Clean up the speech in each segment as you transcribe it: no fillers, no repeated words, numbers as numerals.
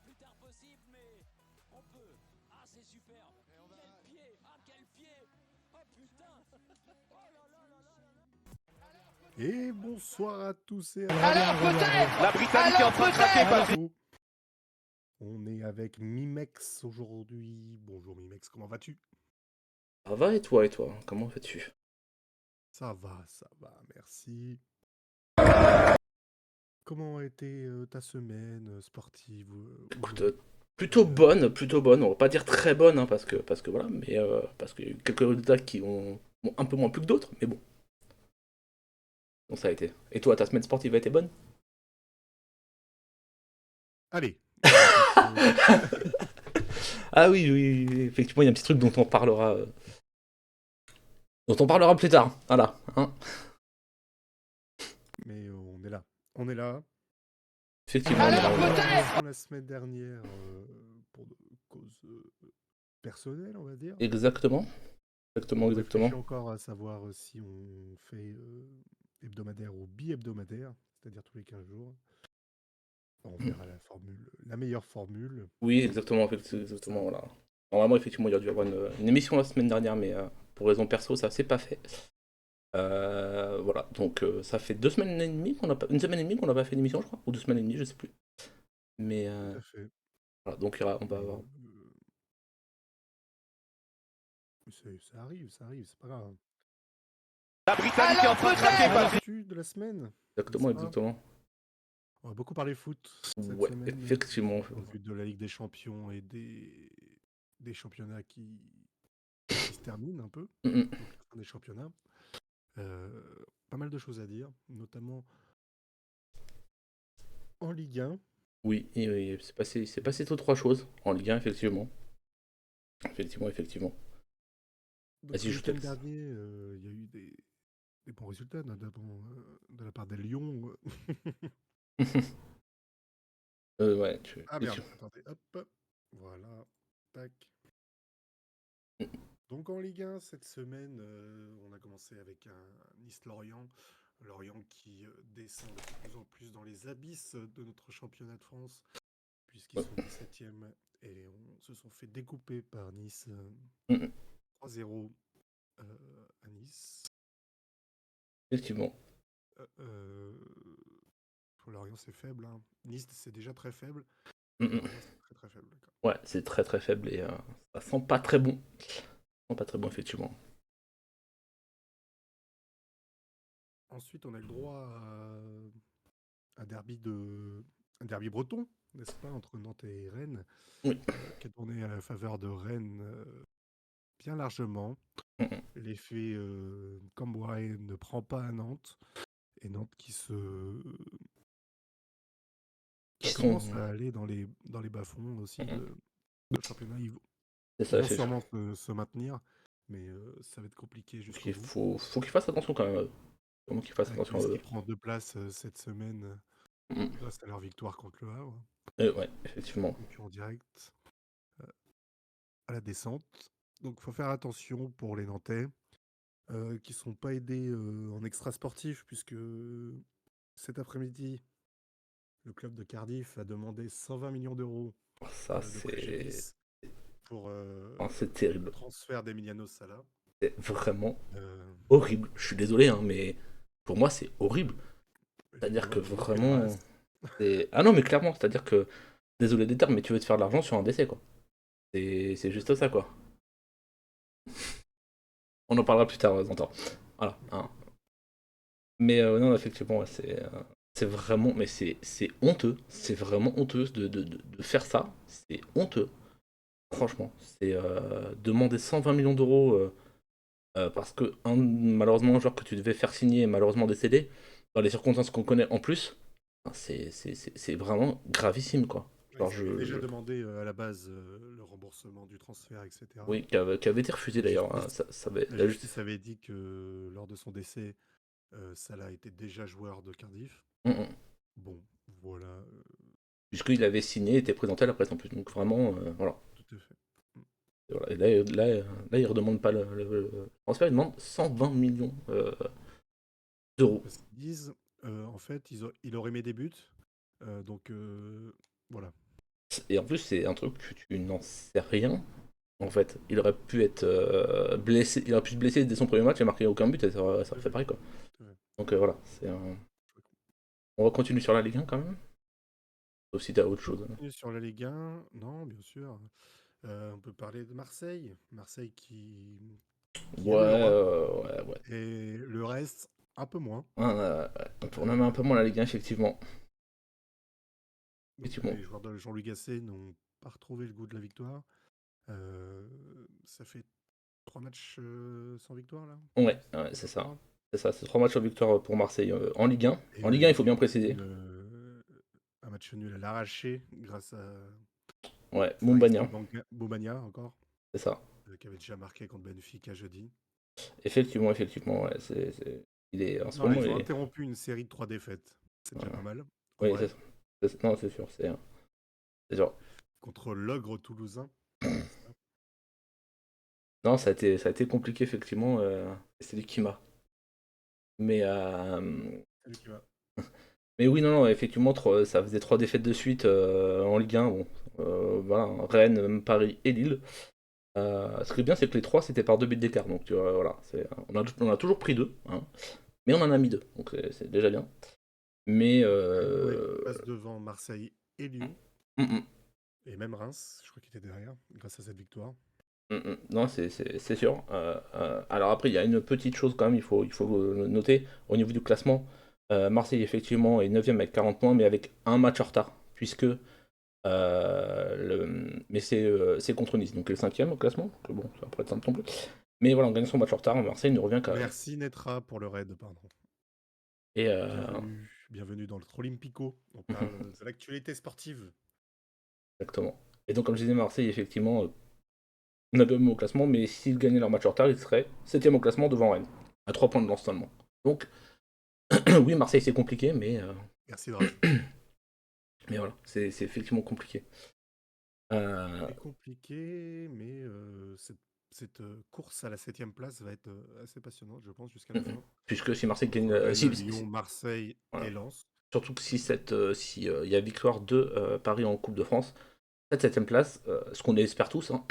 plus tard possible, mais on peut. Ah, c'est super. Quel pied. Ah, quel pied. Oh putain. Oh là là là là là là. Et bonsoir à tous et Alors peut-être. La Britannique est en train de craquer, Patrick. On est avec Mimex aujourd'hui. Bonjour Mimex, comment vas-tu? Ça va et toi, comment vas-tu? Ça va, merci. Comment a été ta semaine sportive Écoute, aujourd'hui? plutôt bonne, on va pas dire très bonne, hein, parce que voilà, mais parce qu'il y a eu quelques résultats qui ont un peu moins plu que d'autres, mais bon. Donc ça a été. Et toi, ta semaine sportive a été bonne? Allez. Ah oui, effectivement, il y a un petit truc dont on parlera plus tard, voilà. Hein. Mais on est là. Effectivement, Alors on est là. peut-être. La semaine dernière, pour de causes personnelles, on va dire. Exactement. On réfléchit encore à savoir si on fait hebdomadaire ou bi-hebdomadaire, c'est-à-dire tous les 15 jours. On verra la meilleure formule. Oui, exactement, voilà. Normalement, effectivement, il y a dû y avoir une émission la semaine dernière, mais pour raison perso, ça s'est pas fait. Voilà, donc ça fait 2 semaines et demie qu'on n'a pas, une semaine et demie qu'on n'a pas fait d'émission, je crois, ou 2 semaines et demie, je sais plus. Mais Tout à fait. voilà, donc on va avoir. Ça arrive, c'est pas grave. La Britannique est en train de craquer, Patrick. L'actu de la semaine. Exactement. On va beaucoup parler foot cette Ouais, semaine. effectivement. Au vu de la Ligue des Champions et des championnats qui se terminent un peu. Mhm. Donc la fin des championnats. Pas mal de choses à dire, notamment en Ligue 1. Oui, c'est passé tout trois choses en Ligue 1, effectivement. Effectivement. Donc, Vas-y, le je te week-end laisse. dernier, il y a eu des bons résultats, notamment de la part des Lions. Ouais, Ah merde, attendez, hop, voilà, tac. Donc en Ligue 1, cette semaine, on a commencé avec un Nice-Lorient. Lorient qui descend de plus en plus dans les abysses de notre championnat de France, puisqu'ils sont 17e et se sont fait découper par Nice 3-0 à Nice. Effectivement. Pour Lorient, c'est faible. Hein. Nice, c'est déjà très faible. Mhm. Lorient, c'est très très faible. D'accord. Ouais, c'est très très faible et ça sent pas très bon. Ça sent pas très bon, effectivement. Ensuite, on a le droit à un derby breton, n'est-ce pas, entre Nantes et Rennes, Oui. qui a tourné à la faveur de Rennes bien largement. Mhm. L'effet Cambrai ne prend pas à Nantes, et Nantes qui commence à aller dans les bas-fonds aussi de championnat. Ils C'est ça, vont sûrement se maintenir, mais ça va être compliqué jusqu'au il bout. faut qu'ils fassent attention quand même. Comment qu'ils fassent Avec attention Nice à qui eux. prend 2 places cette semaine Mhm. grâce à leur victoire contre le Havre. Ouais, effectivement. Concurrent direct à la descente. Donc il faut faire attention pour les Nantais qui ne sont pas aidés en extra sportif, puisque cet après-midi, le club de Cardiff a demandé 120 millions d'euros Ça, de prêt chez Nice pour c'est terrible. le transfert d'Emiliano Sala. C'est vraiment Euh, horrible. Je suis désolé, hein, mais pour moi, c'est horrible. C'est-à-dire que Évidemment, quelle vraiment. race. Ah non, mais clairement, c'est-à-dire que. Désolé des termes, mais tu veux te faire de l'argent sur un décès, quoi. C'est juste ça, quoi. On en parlera plus tard, j'entends. Voilà. Hein. Mais non, effectivement, ouais, c'est vraiment. Mais c'est honteux. C'est vraiment honteux de faire ça. C'est honteux. Franchement. C'est demander 120 millions d'euros parce que, malheureusement, un joueur que tu devais faire signer est malheureusement décédé, dans les circonstances qu'on connaît en plus, c'est vraiment gravissime, quoi. Genre, Ils avaient déjà demandé à la base le remboursement du transfert, etc. Oui, qui avait été refusé La d'ailleurs. Hein. justice, la La justice avait dit que lors de son décès, Salah était déjà joueur de Cardiff. Bon, voilà. Puisqu'il avait signé, était présenté à la presse en plus. Donc vraiment, voilà. Tout à fait. Et voilà. Et là, il ne redemande pas le transfert, il demande 120 millions d'euros. Parce qu'ils disent, en fait, il aurait mis des buts. Donc, voilà. Et en plus, c'est un truc que tu n'en sais rien. En fait, il aurait pu être blessé, il aurait pu se blesser dès son premier match et marquer aucun but et ça aurait fait pareil quoi. Tout à fait. Donc voilà, on va continuer sur la Ligue 1 quand même. Sauf si t'as autre On chose. continue sur la Ligue 1. Non, bien sûr. On peut parler de Marseille. Marseille qui Ouais, aime l'Europe ouais. et le reste, un peu moins. On aime un peu moins la Ligue 1, effectivement. Donc, Effectivement. les joueurs de Jean-Louis Gasset n'ont pas retrouvé le goût de la victoire. Ça fait 3 matchs sans victoire là. Ouais, Je c'est ça. crois. C'est ça, c'est 3 matchs en victoire pour Marseille en Ligue 1. Et En Ligue 1, il faut bien un match préciser. nul, un match nul à l'arraché grâce à Ouais, Fabrice Moumbagna, Bobagna encore, c'est ça. qui avait déjà marqué contre Benfica jeudi. Effectivement, ouais. Il est, en ce Non, moment, ils ont il est... interrompu une série de 3 défaites. C'est déjà ouais. pas mal, en Oui, vrai. non, c'est sûr, c'est genre... Contre l'ogre toulousain. Non, ça a été compliqué, effectivement. C'est du Kima. Mais, C'est lui qui va. mais oui, non, effectivement, ça faisait 3 défaites de suite en Ligue 1. Bon, voilà, Rennes, Paris et Lille. Ce qui est bien, c'est que les 3 c'était par 2 buts d'écart. Donc, tu vois, voilà, on a toujours pris 2, hein, mais on en a mis 2. Donc, c'est déjà bien. Mais. Ouais, passe devant Marseille et Lyon, mm, mm, et même Reims, je crois qu'il était derrière, grâce à cette victoire. Non, c'est sûr. Alors après, il y a une petite chose quand même, il faut le noter. Au niveau du classement, Marseille, effectivement, est 9ème avec 40 points, mais avec un match en retard. Puisque. Mais c'est contre Nice, donc il est 5ème au classement. Donc bon, ça va pas être simple non plus. Mais voilà, en gagnant son match en retard, Marseille ne revient qu'à. Merci Netra pour le raid, pardon. Et. Bienvenue dans le Trollimpico. On parle de l'actualité sportive. Exactement. Et donc, comme je disais, Marseille, effectivement, 9ème au classement, mais s'ils gagnaient leur match en retard, ils seraient 7ème au classement devant Rennes, à 3 points de lance seulement. Donc, oui, Marseille, c'est compliqué, Merci de rajouter. mais voilà, c'est effectivement compliqué. C'est compliqué, mais cette course à la 7ème place va être assez passionnante, je pense, jusqu'à la fin. Puisque si Marseille gagne. Entre Rennes, Lyon, Marseille Voilà. et Lens. Surtout que si il y a victoire de Paris en Coupe de France, cette 7ème place, ce qu'on espère tous, hein,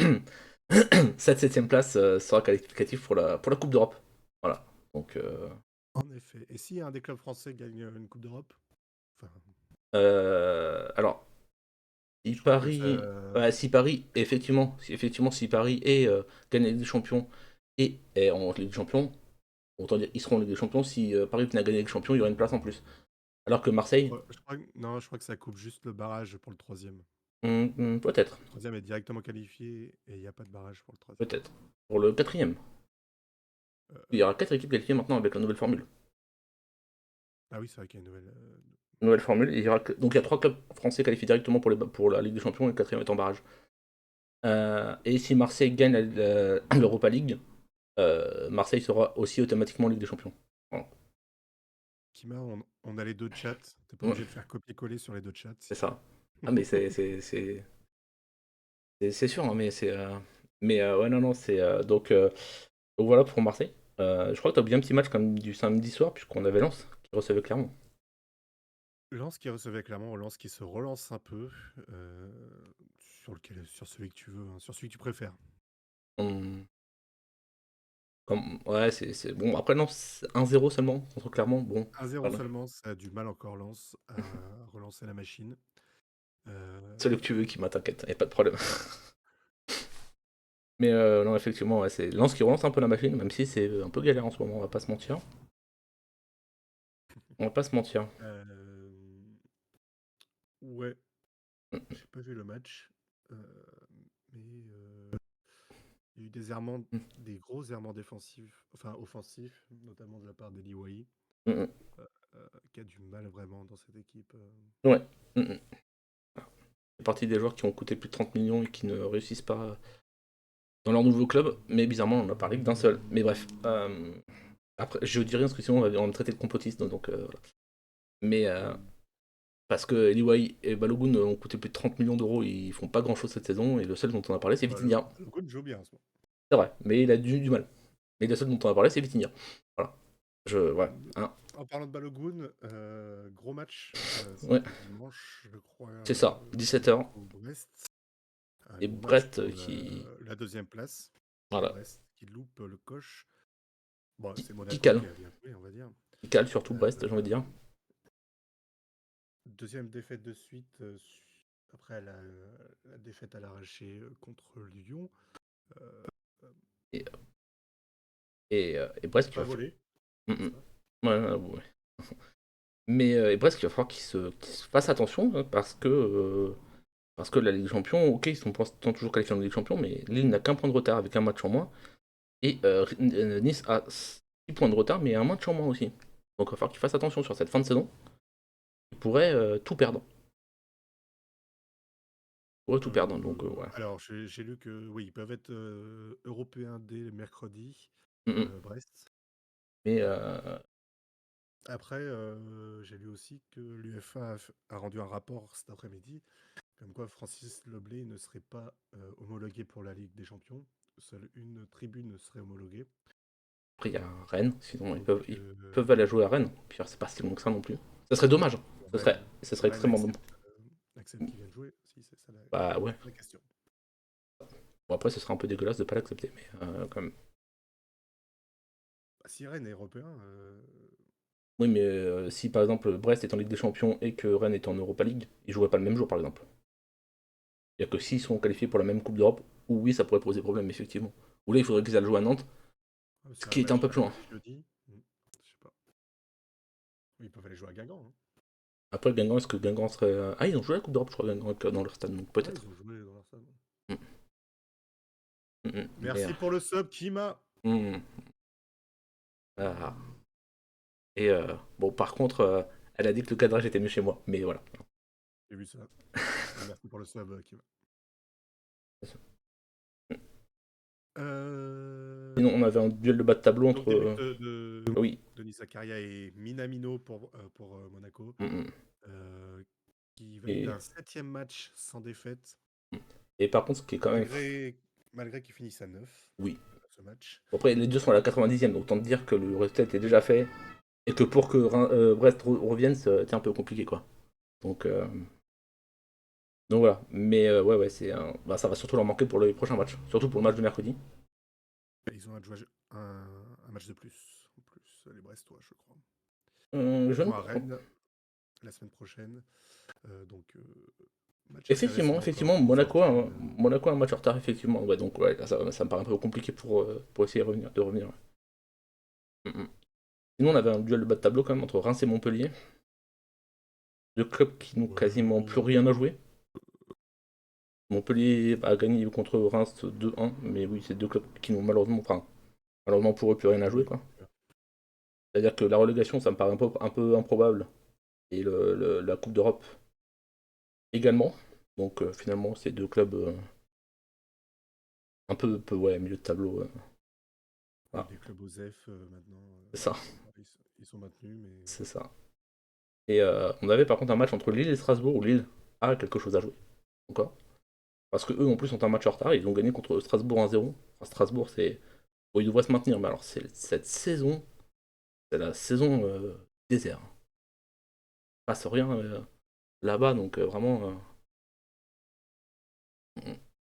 cette 7ème place sera qualificative pour la Coupe d'Europe. Voilà. Donc, En effet. Et si un des clubs français gagne une Coupe d'Europe, enfin, alors, si je crois que Paris, si Paris, effectivement, si Paris gagne la Ligue des Champions et en Ligue des Champions, autant dire ils seront en Ligue des Champions. Si Paris venait à gagner la Ligue des Champions, il y aurait une place en plus. Alors que Marseille, non, je crois que ça coupe juste le barrage pour le 3e. peut-être, Le 3e est directement qualifié et il n'y a pas de barrage pour le 3e. peut-être. Pour le 4e. Il y aura 4 équipes qualifiées maintenant avec la nouvelle formule. Ah oui, c'est vrai qu'il y a une Nouvelle formule, donc il y a 3 clubs français qualifiés directement pour la Ligue des Champions et le 4e est en barrage. Et si Marseille gagne l'Europa League, Marseille sera aussi automatiquement Ligue des Champions. Voilà. Kima, on a les 2 chats. T'es pas Ouais. obligé de faire copier-coller sur les 2 chats. C'est ça. Ah mais c'est sûr, hein, mais ouais, non, donc voilà pour Marseille. Je crois que t'as oublié un petit match comme du samedi soir puisqu'on avait Lens qui recevait Clermont. Lens qui recevait clairement, Lens qui se relance un peu sur celui que tu veux, hein, sur celui que tu préfères. Ouais, c'est bon. Après, non, 1-0 seulement contre Clermont. Bon, 1-0 voilà. seulement, ça a du mal encore Lens à relancer la machine. Celui que tu veux qui t'inquiète, y a pas de problème. Mais non, effectivement, ouais, c'est Lens qui relance un peu la machine, même si c'est un peu galère en ce moment, on va pas se mentir. On va pas se mentir. Ouais, j'ai pas vu le match, mais il y a eu des gros errements défensifs, enfin offensifs, notamment de la part d'Eli Wahi, qui a du mal vraiment dans cette équipe. Ouais. C'est partie des joueurs qui ont coûté plus de 30 millions et qui ne réussissent pas dans leur nouveau club, mais bizarrement, on en a parlé que d'un seul. Mais bref. Après, je dis rien parce que sinon on va me traiter de complotiste, donc voilà. Mais parce que Eliwai et Balogun ont coûté plus de 30 millions d'euros, ils font pas grand chose cette saison, et le seul dont on a parlé, c'est Vitinha. Balogun joue bien en ce moment. C'est vrai, mais il a du mal. Mais le seul dont on a parlé, c'est Vitinha. Voilà. Ouais, hein. En parlant de Balogun, gros match Ouais. dimanche, je crois. C'est ça, 17h. Au Brest. un Et gros match Brest pour qui. la deuxième place. Voilà. Brest qui loupe le coche. Bon, c'est Qui Monaco cale. qui a bien joué, on va dire. Qui cale surtout Brest, j'ai envie de Euh, dire. Deuxième défaite de suite après la défaite à l'arraché contre Lyon. Euh, Et, et Brest qui pas va faire. volé, Mm, n'est-ce mm. pas? Ouais, ouais, ouais. Mais et Brest il va falloir qu'ils se fassent attention hein, parce que la Ligue des Champions, ok, ils sont pour l'instant toujours qualifiés en Ligue des Champions, mais Lille n'a qu'un point de retard avec un match en moins. Et Nice a 6 points de retard, mais un match en moins aussi. Donc il va falloir qu'ils fassent attention sur cette fin de saison. Ils pourraient tout perdre. Ils pourraient tout perdre, donc voilà. Alors, j'ai lu que oui, ils peuvent être européens dès le mercredi, Mm, mm. Brest. Mais Après, j'ai lu aussi que l'UEFA a rendu un rapport cet après-midi, comme quoi Francis Leblay ne serait pas homologué pour la Ligue des Champions. Seule une tribune serait homologuée. après il y a Rennes, sinon Donc, ils peuvent aller jouer à Rennes. Puis c'est pas si long que ça non plus. Ça serait dommage. Rennes, Ça serait Rennes extrêmement dommage. accepte qu'ils viennent jouer. Si, c'est ça Bah ouais. la question. Bon après ce serait un peu dégueulasse de pas l'accepter, mais quand même. Bah, si Rennes est européen, Oui, mais si par exemple Brest est en Ligue des Champions et que Rennes est en Europa League, ils joueraient pas le même jour par exemple. Il y a que s'ils sont qualifiés pour la même Coupe d'Europe, où oui, ça pourrait poser problème, effectivement. Ou là, il faudrait qu'ils aillent jouer à Nantes, ce c'est un qui est un match peu à plus loin. jeudi. Je sais pas. Oui, ils peuvent aller jouer à Guingamp. Hein. Après, Guingamp, est-ce que Guingamp serait. Ah, ils ont joué la Coupe d'Europe, je crois, Guingamp, dans leur stade, donc Ouais, peut-être. ils ont joué dans leur stade. Mm, Mais. Merci pour le sub, Kima. Mm, ah. Et bon, par contre, elle a dit que le cadrage était mieux chez moi, mais voilà. J'ai vu ça. Merci pour le sub, Kima. Sinon, on avait un duel de bas de tableau Donc, entre. début de Oui. Denis Zakaria et Minamino pour Monaco, Mm, qui valide Et, un 7e match sans défaite, et par contre, ce qui est quand même. malgré qu'ils finissent à 9 Oui. ce match. Bon, après, les deux sont à la 90e, donc autant te dire que le résultat était déjà fait. Et que pour que Brest revienne, c'était un peu compliqué, quoi. Donc, euh, donc voilà. Mais ouais, bah, ça va surtout leur manquer pour les prochains matchs. Surtout pour le match de mercredi. Et ils ont un match de plus, en plus, les Brestois, je crois. Ils Je ne vont à crois. Rennes la semaine prochaine. Donc, match Effectivement, intéressant encore effectivement, pour Monaco, Fortune. Monaco a un match en retard, effectivement. Ouais, donc ouais, là, ça me paraît un peu compliqué pour essayer de revenir. Ouais. Sinon, on avait un duel de bas de tableau quand même entre Reims et Montpellier. Deux clubs qui n'ont quasiment plus rien à jouer. Montpellier a gagné contre Reims 2-1, mais oui, c'est deux clubs qui n'ont malheureusement pour eux, plus rien à jouer, Oui. quoi. C'est-à-dire que la relégation, ça me paraît un peu improbable. Et la Coupe d'Europe également. Donc finalement, c'est deux clubs un peu ouais, milieu de tableau. Oui, Voilà. les clubs OSEF, maintenant, C'est ça, ils sont maintenus, mais c'est ça. Et on avait par contre un match entre Lille et Strasbourg où Lille a quelque chose à jouer. Encore. Parce que eux en plus ont un match en retard, ils ont gagné contre Strasbourg 1-0. Enfin, Strasbourg, c'est. Bon, ils devraient se maintenir, mais alors cette saison, c'est la saison désert. Il passe rien là-bas, donc vraiment.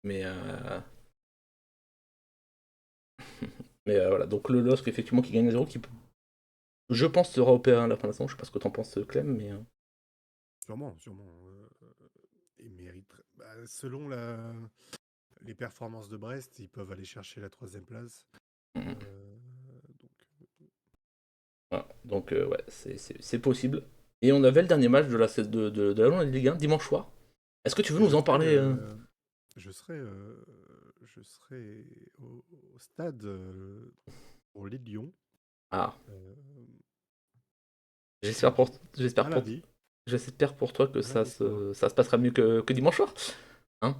Mais mais voilà, donc le LOSC effectivement qui gagne 0 qui je pense sera opéré à la fin de la saison, je sais pas ce que t'en penses Clem, mais. sûrement, sûrement. Ils méritent. Bah, selon les performances de Brest, ils peuvent aller chercher la 3e place. Voilà. Donc ouais, c'est possible. Et on avait le dernier match de la journée de Ligue 1 dimanche soir. Est-ce que tu veux nous Je en serai, parler je serai, je serai au stade pour les Lions Ah, lundi. j'espère Un pour, lundi. j'espère pour toi que Un lundi soir. ça se passera mieux que dimanche soir. Hein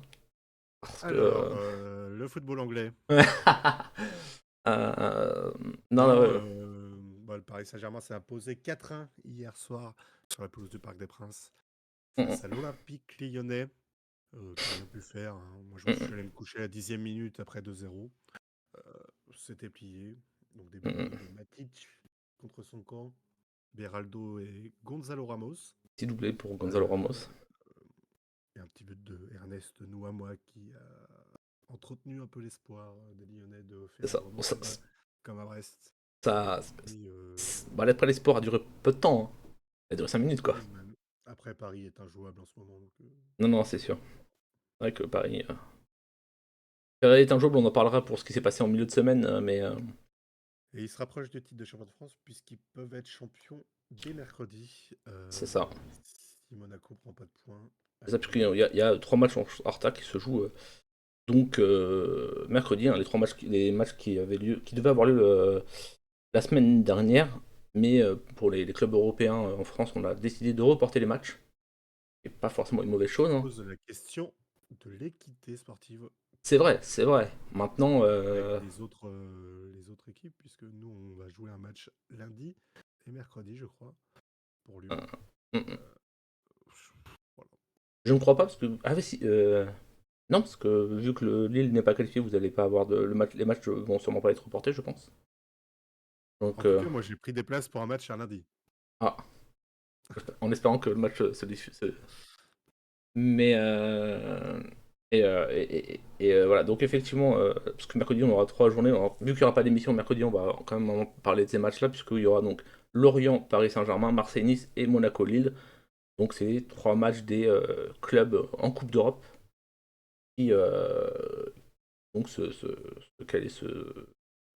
Parce que. Alors, le football anglais. Euh, non, Non, non, bah, le Paris Saint-Germain s'est imposé 4-1 hier soir sur la pelouse du Parc des Princes mm, face à l'Olympique Lyonnais, qui n'a rien pu faire. Hein. Moi, je mm, suis allé me coucher à la 10e minute après 2-0. C'était plié. Donc, des mm, buts mm. de Matic contre son camp, Beraldo et Gonzalo Ramos. Petit doublé pour Gonzalo Euh, Ramos. et un petit but de Ernest Nouamoua qui a entretenu un peu l'espoir des Lyonnais de C'est faire ça. vraiment Bon, ça, comme à Brest. ça, Et, bah, l'après les sports a duré peu de temps, hein. Il a duré 5 minutes, quoi. oui, après, Paris est injouable en ce moment. Donc, Non, non, c'est sûr. C'est vrai que Paris est un jour, on en parlera pour ce qui s'est passé en milieu de semaine, mais Et ils se rapprochent du titre de champion de France puisqu'ils peuvent être champions dès mercredi. c'est ça. Si Monaco prend pas de points. C'est ça, parce qu'il y a 3 matchs en retard qui se jouent. Donc mercredi, hein, les matchs qui devaient avoir lieu la semaine dernière, mais pour les clubs européens en France, on a décidé de reporter les matchs. Et pas forcément une mauvaise chose, On hein. pose la question de l'équité sportive C'est vrai, c'est vrai. Maintenant, avec les autres équipes, puisque nous, on va jouer un match lundi et mercredi, je crois, pour Lyon. mm, mm. Voilà. Je ne crois pas parce que ah oui, si, non, parce que vu que Lille n'est pas qualifié, vous n'allez pas avoir les matchs vont sûrement pas être reportés, je pense. En Donc tout cas, moi, j'ai pris des places pour un match un lundi. ah, en espérant que le match se diffuse. Mais voilà, donc effectivement, parce que mercredi on aura 3 journées, alors, vu qu'il n'y aura pas d'émission mercredi, on va quand même en parler de ces matchs-là, puisqu'il y aura donc Lorient, Paris Saint-Germain, Marseille, Nice et Monaco, Lille. Donc c'est les 3 matchs des clubs en Coupe d'Europe qui donc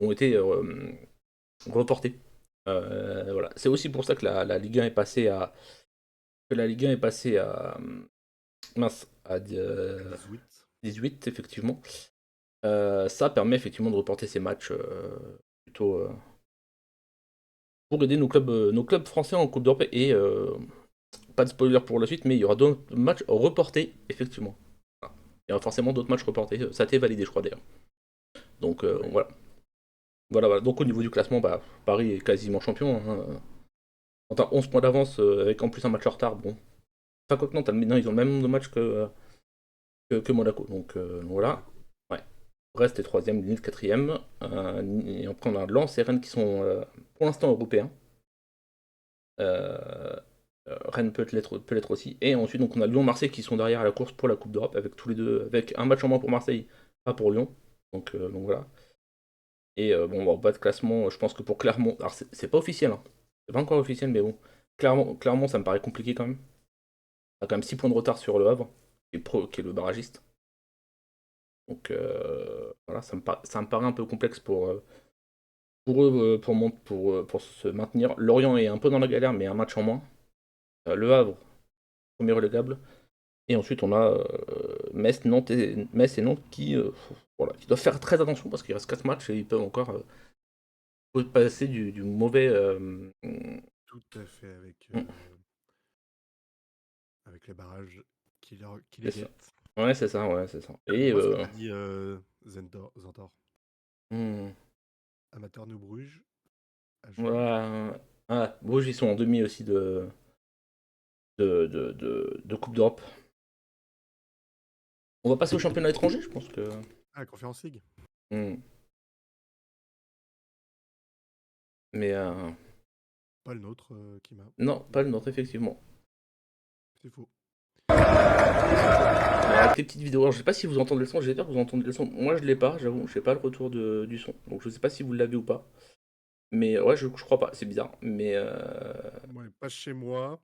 ont été reportés. Voilà. C'est aussi pour ça que la Ligue 1 est passée à mince, à 18. 18 effectivement. Ça permet effectivement de reporter ces matchs plutôt pour aider nos clubs français en Coupe d'Europe et pas de spoiler pour la suite, mais il y aura d'autres matchs reportés effectivement. Voilà. Il y aura forcément d'autres matchs reportés. Ça a été validé, je crois d'ailleurs. Donc Oui. voilà. Voilà. Donc au niveau du classement, bah, Paris est quasiment champion, hein. On a 11 points d'avance avec en plus un match en retard. Bon. Enfin, quoi que non, ils ont le même nombre de matchs que Monaco. Donc voilà. Ouais. Brest est 3ème, Lille 4ème. Et après, on a Lens et Rennes qui sont pour l'instant européens. Rennes peut l'être aussi. Et ensuite, donc, on a Lyon-Marseille qui sont derrière à la course pour la Coupe d'Europe, avec tous les deux, avec un match en moins pour Marseille, pas pour Lyon. Donc voilà. Et bon, on va pas de classement, je pense que pour Clermont. Alors, c'est pas officiel, hein. C'est pas encore officiel, mais bon. Clermont, ça me paraît compliqué quand même. On a quand même 6 points de retard sur le Havre, qui est le barragiste. Donc voilà, ça me paraît un peu complexe pour eux pour se maintenir. Lorient est un peu dans la galère, mais un match en moins. Le Havre, premier relégable. Et ensuite, on a Metz et Nantes voilà, qui doivent faire très attention parce qu'il reste 4 matchs et ils peuvent encore passer du mauvais. Tout à fait, avec les barrages qui les C'est ça. guettent. Ouais, c'est ça, ouais, c'est ça. Et Moi, ce que m'a dit Zentor, hmm, amateur New Bruges, à jouer. voilà. Ah, Bruges, ils sont en demi aussi de Coupe d'Europe. On va passer au championnat étranger, je pense que. Ah, la Conference League. Hmm. Mais Pas le nôtre qui m'a. non, pas le nôtre, effectivement. C'est faux. Avec les petites vidéos, alors, je sais pas si vous entendez le son, j'espère que vous entendez le son. Moi je l'ai pas, j'avoue, je sais pas le retour du son. Donc je sais pas si vous l'avez ou pas. Mais ouais, je crois pas, c'est bizarre. Mais Moi, pas chez moi.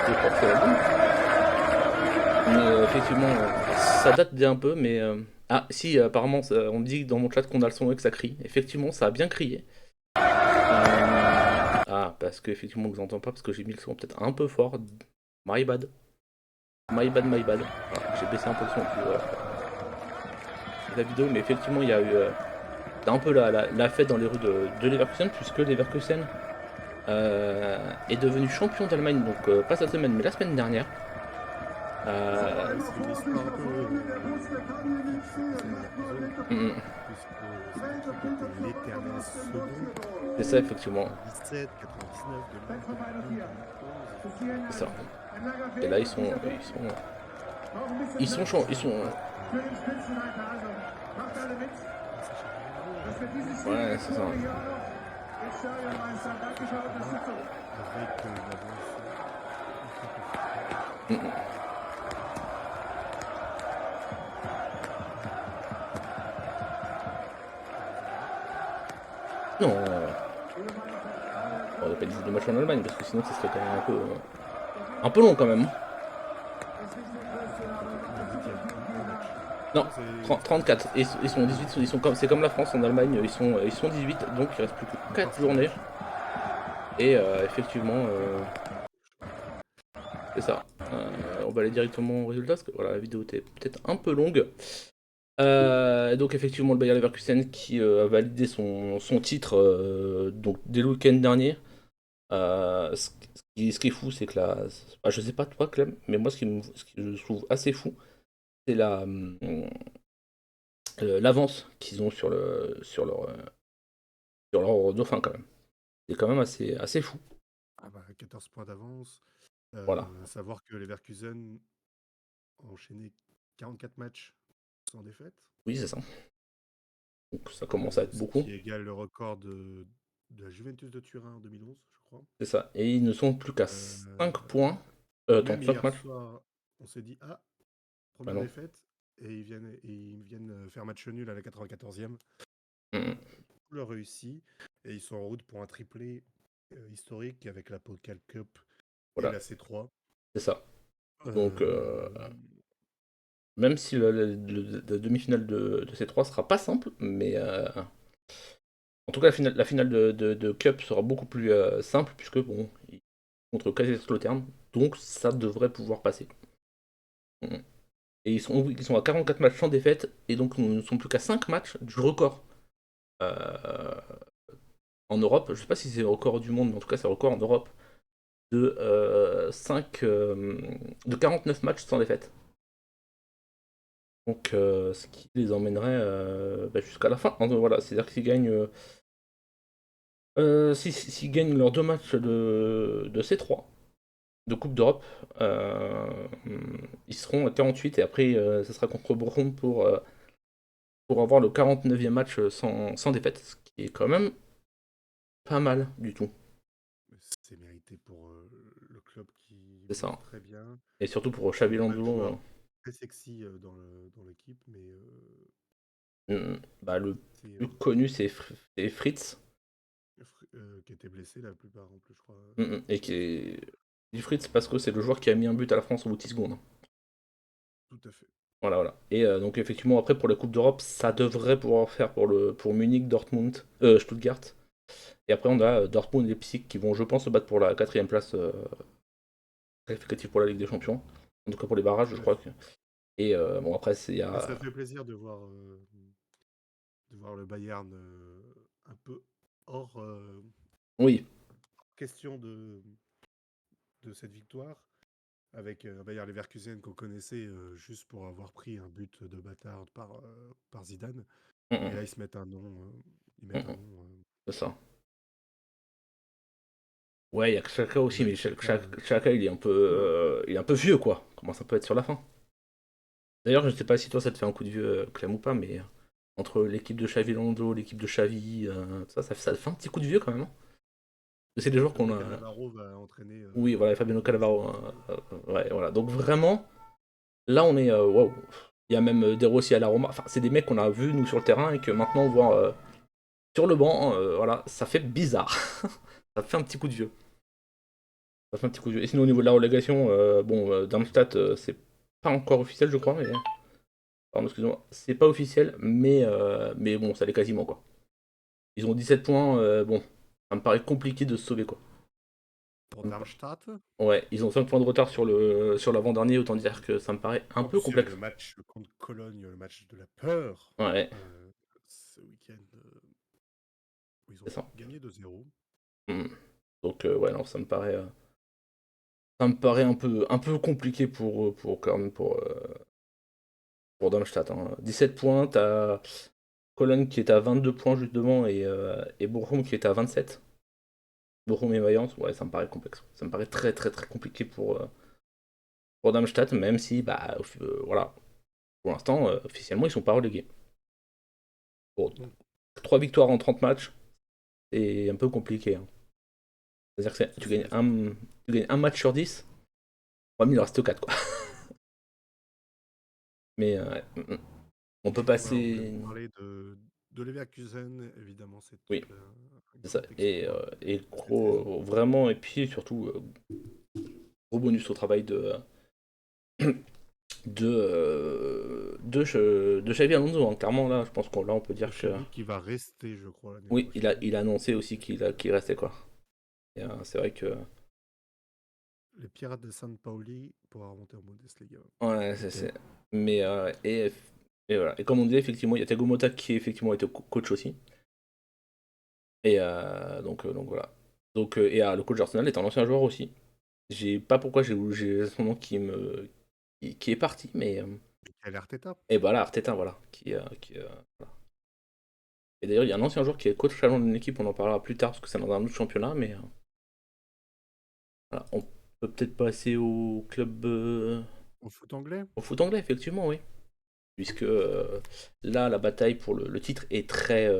Je crois que c'est la bonne. Mais effectivement, ça date d'un peu, mais ah si, apparemment, on me dit dans mon chat qu'on a le son et que ça crie. Effectivement, ça a bien crié. Ah, parce que effectivement, vous entendez pas, parce que j'ai mis le son peut-être un peu fort. My bad. My bad. Voilà, j'ai baissé un peu le son la vidéo, mais effectivement, il y a eu un peu la fête dans les rues de Leverkusen, puisque Leverkusen est devenu champion d'Allemagne, donc pas cette semaine, mais la semaine dernière. C'est une histoire un peu. Puisque l'éternel second. C'est ça, effectivement. 17, 99, 2012, 2011. C'est ça. Et là, ils sont ouais, c'est ça. Avec une avance ultra confortable. Mm, mm. Non, on n'a pas dit de match en Allemagne parce que sinon ça serait quand même un peu long quand même. Non, 34. Et ils sont 18, c'est comme la France en Allemagne, ils sont 18, donc il reste plus que 4 journées. Et effectivement, c'est ça. On va aller directement au résultat parce que voilà, la vidéo était peut-être un peu longue. Donc effectivement le Bayer Leverkusen qui a validé son titre donc dès le week-end dernier. Ce qui est fou, c'est que là, je sais pas toi Clem, mais moi ce que je trouve assez fou, c'est l'avance qu'ils ont sur leur dauphin quand même. C'est quand même assez fou. Ah bah, 14 points d'avance. Voilà. À savoir que les Leverkusen ont enchaîné 44 matchs sans défaite. Oui, c'est ça. Donc ça commence à être beaucoup. Ce qui égale le record de la Juventus de Turin en 2011, je crois. C'est ça. Et ils ne sont plus qu'à 5 points. Attends, Même 5 hier matchs. soir, on s'est dit, ah, Bah première non. défaite, et ils viennent faire match nul à la 94e. Mm. Tout leur réussi, et ils sont en route pour un triplé historique avec la Pokal Cup Voilà. et la C3. C'est ça. Donc, même si la demi-finale de C3 sera pas simple, mais en tout cas la finale de Cup sera beaucoup plus simple, puisque bon, contre Kaiserslautern, donc ça devrait pouvoir passer. Mm. Et ils sont à 44 matchs sans défaite, et donc nous ne sommes plus qu'à 5 matchs du record en Europe. Je sais pas si c'est le record du monde, mais en tout cas c'est le record en Europe de 49 matchs sans défaite. Donc ce qui les emmènerait jusqu'à la fin. Voilà, c'est-à-dire qu'ils gagnent s'ils gagnent leurs 2 matchs de C3 de Coupe d'Europe, ils seront à 48 et après ça sera contre Bochum pour avoir le 49e match sans défaite, ce qui est quand même pas mal du tout. C'est mérité pour le club qui C'est ça. joue très bien. Et surtout pour Xabi Alonso. Très sexy dans l'équipe, mais le plus connu c'est Fritz. Qui était blessé la plupart en plus, je crois. Et qui est Fritz parce que c'est le joueur qui a mis un but à la France au bout de 10 secondes. Tout à fait. Voilà. Et donc effectivement après pour la Coupe d'Europe, ça devrait pouvoir faire pour Munich, Dortmund, Stuttgart. Et après on a Dortmund et Leipzig qui vont je pense se battre pour la 4ème place qualificative pour la Ligue des Champions. En tout cas pour les barrages je crois que. Et bon après il y a. Ça fait plaisir de voir le Bayern un peu hors Oui. question de cette victoire, avec un Bayer Leverkusen qu'on connaissait juste pour avoir pris un but de bâtard par Zidane. Et là ils se mettent un nom. C'est ça. Ouais, il y a Xhaka aussi, mais Xhaka il est un peu vieux quoi. Comment ça peut être sur la fin? D'ailleurs, je ne sais pas si toi ça te fait un coup de vieux, Clem ou pas, mais entre l'équipe de Xavi Alonso, l'équipe de Xavi, ça fait un petit coup de vieux quand même. Hein. C'est des joueurs qu'on a. Cannavaro va entraîner. Oui, voilà, Fabiano Cannavaro. Ouais, voilà. Donc vraiment, là on est. Waouh. Il y a même des Rossi à la Roma. Enfin, c'est des mecs qu'on a vus nous sur le terrain et que maintenant on voit sur le banc. Voilà, ça fait bizarre. Ça fait un petit coup de vieux. Ça fait un petit coup de vieux. Et sinon, au niveau de la relégation, Darmstadt, c'est pas encore officiel, je crois, mais. Pardon, excusez-moi. C'est pas officiel, mais bon, ça l'est quasiment, quoi. Ils ont 17 points, bon, ça me paraît compliqué de se sauver, quoi. Pour Darmstadt. Ouais, ils ont 5 points de retard sur l'avant-dernier, autant dire que ça me paraît un peu complexe. Le match contre Cologne, le match de la peur. Ouais. Ce week-end, ils ont gagné 2-0. Donc ouais, non, ça me paraît un peu compliqué pour Darmstadt. Hein. 17 points, t'as Cologne qui est à 22 points juste devant et Bochum qui est à 27. Bochum et Mayence, ouais, ça me paraît complexe. Ça me paraît très très très compliqué pour Darmstadt, même si, voilà, pour l'instant, officiellement, ils sont pas relégués. Bon, 3 victoires en 30 matchs, c'est un peu compliqué, hein. C'est-à-dire que Ça, tu c'est gagnes un match sur 10, 3000, il en reste 4, quoi. Mais on peut voilà, on voulait passer. vous parler de Leverkusen, évidemment, c'est Oui, un c'est ça. grand exploit Et cette saison. gros, vraiment, et puis surtout, gros bonus au travail de Xabi Alonso, hein. Clairement, là, je pense qu'on là, on peut De dire que. Xavi qui va rester, je crois, l'année Oui, prochaine. il a annoncé aussi qu'il restait, quoi. Et, c'est vrai que. Les Pirates de San Paoli pour remonter en Bundesliga. Ouais, Mais, et voilà. Et comme on disait, effectivement, il y a Thiago Motta qui effectivement était coach aussi. Et donc voilà. Donc, le coach d'Arsenal est un ancien joueur aussi. J'ai pas pourquoi j'ai son nom qui est parti, mais. Mikel Arteta. Et voilà, Arteta, voilà. Voilà. Et d'ailleurs, il y a un ancien joueur qui est coach talent d'une équipe, on en parlera plus tard parce que c'est dans un autre championnat, mais voilà. On peut peut-être passer au club. Au foot anglais. Au foot anglais, effectivement, oui. Puisque là, la bataille pour le titre est très.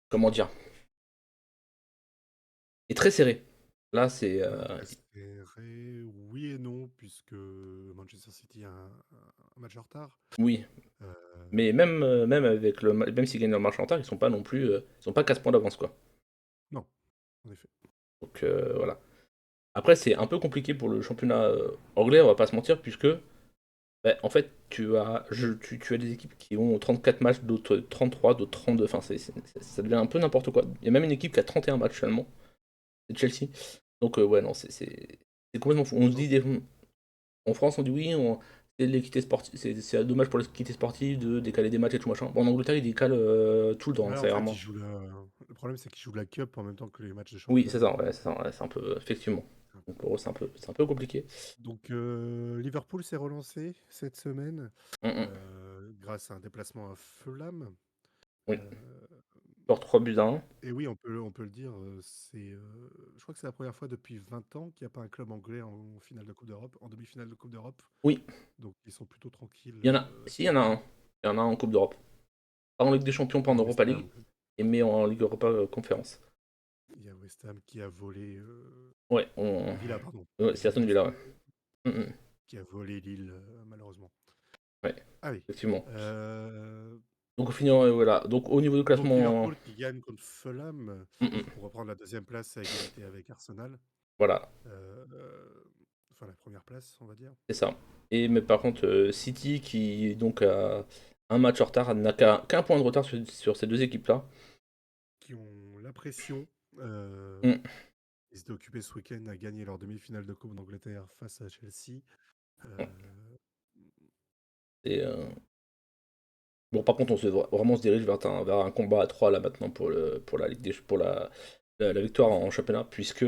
Comment dire? Est très serrée. Là, c'est. Serré, oui et non, puisque Manchester City a un match en retard. Oui. Euh, Mais même avec même s'ils gagnent leur marche en retard, ils sont pas non plus. Ils sont pas 15 points d'avance, quoi. non, en effet. Donc voilà. Après, c'est un peu compliqué pour le championnat anglais, on va pas se mentir, puisque bah, en fait, tu as des équipes qui ont 34 matchs, d'autres 33, d'autres 32. Enfin, ça devient un peu n'importe quoi. Il y a même une équipe qui a 31 matchs seulement, c'est Chelsea. Donc ouais, non, c'est complètement fou. On se dit, en France, on dit oui, c'est l'équité sportive, c'est dommage pour l'équité sportive de décaler des matchs et tout machin. Bon, en Angleterre, ils décalent tout le temps, hein, Ouais, en c'est fait, vraiment. le problème, c'est qu'ils jouent la Cup en même temps que les matchs de Oui, c'est ça, championnat. ouais, c'est un peu, effectivement. C'est un peu Donc pour eux, compliqué. c'est un peu compliqué. Donc, Liverpool s'est relancé cette semaine Hum, hum. grâce à un déplacement à Fulham. Oui, Euh, score 3 buts à 1. et oui, on peut le dire, je crois que c'est la première fois depuis 20 ans qu'il n'y a pas un club anglais en finale de Coupe d'Europe, en demi-finale de Coupe d'Europe. Oui, Donc, ils sont plutôt tranquilles il y en a. Si, il y en a un. Il y en a un en Coupe d'Europe. Pas en Ligue des Champions, pas en à Europa West League, Ham. mais en Ligue Europa Conférence. Il y a West Ham qui a volé Ouais, Villa, pardon. ouais, Je c'est dis Aston West Villa, Ham ouais. Hum, hum. qui a volé Lille, malheureusement. Ouais, Allez. effectivement. Euh, Donc, au final, voilà. Donc, au niveau du donc classement. Liverpool qui gagne contre Fulham Hum. pour reprendre la deuxième place à égalité avec Arsenal. Voilà, Euh, enfin, la première place, on va dire. c'est ça. Mais par contre, City, qui donc a un match en retard, n'a qu'un point de retard sur ces deux équipes-là. Qui ont la pression. Hum. Ils étaient occupés ce week-end à gagner leur demi-finale de Coupe d'Angleterre face à Chelsea. Ouais. Euh, Et, bon, par contre, vraiment se dirige vers un combat à 3 là maintenant pour la Ligue pour la victoire en championnat, puisque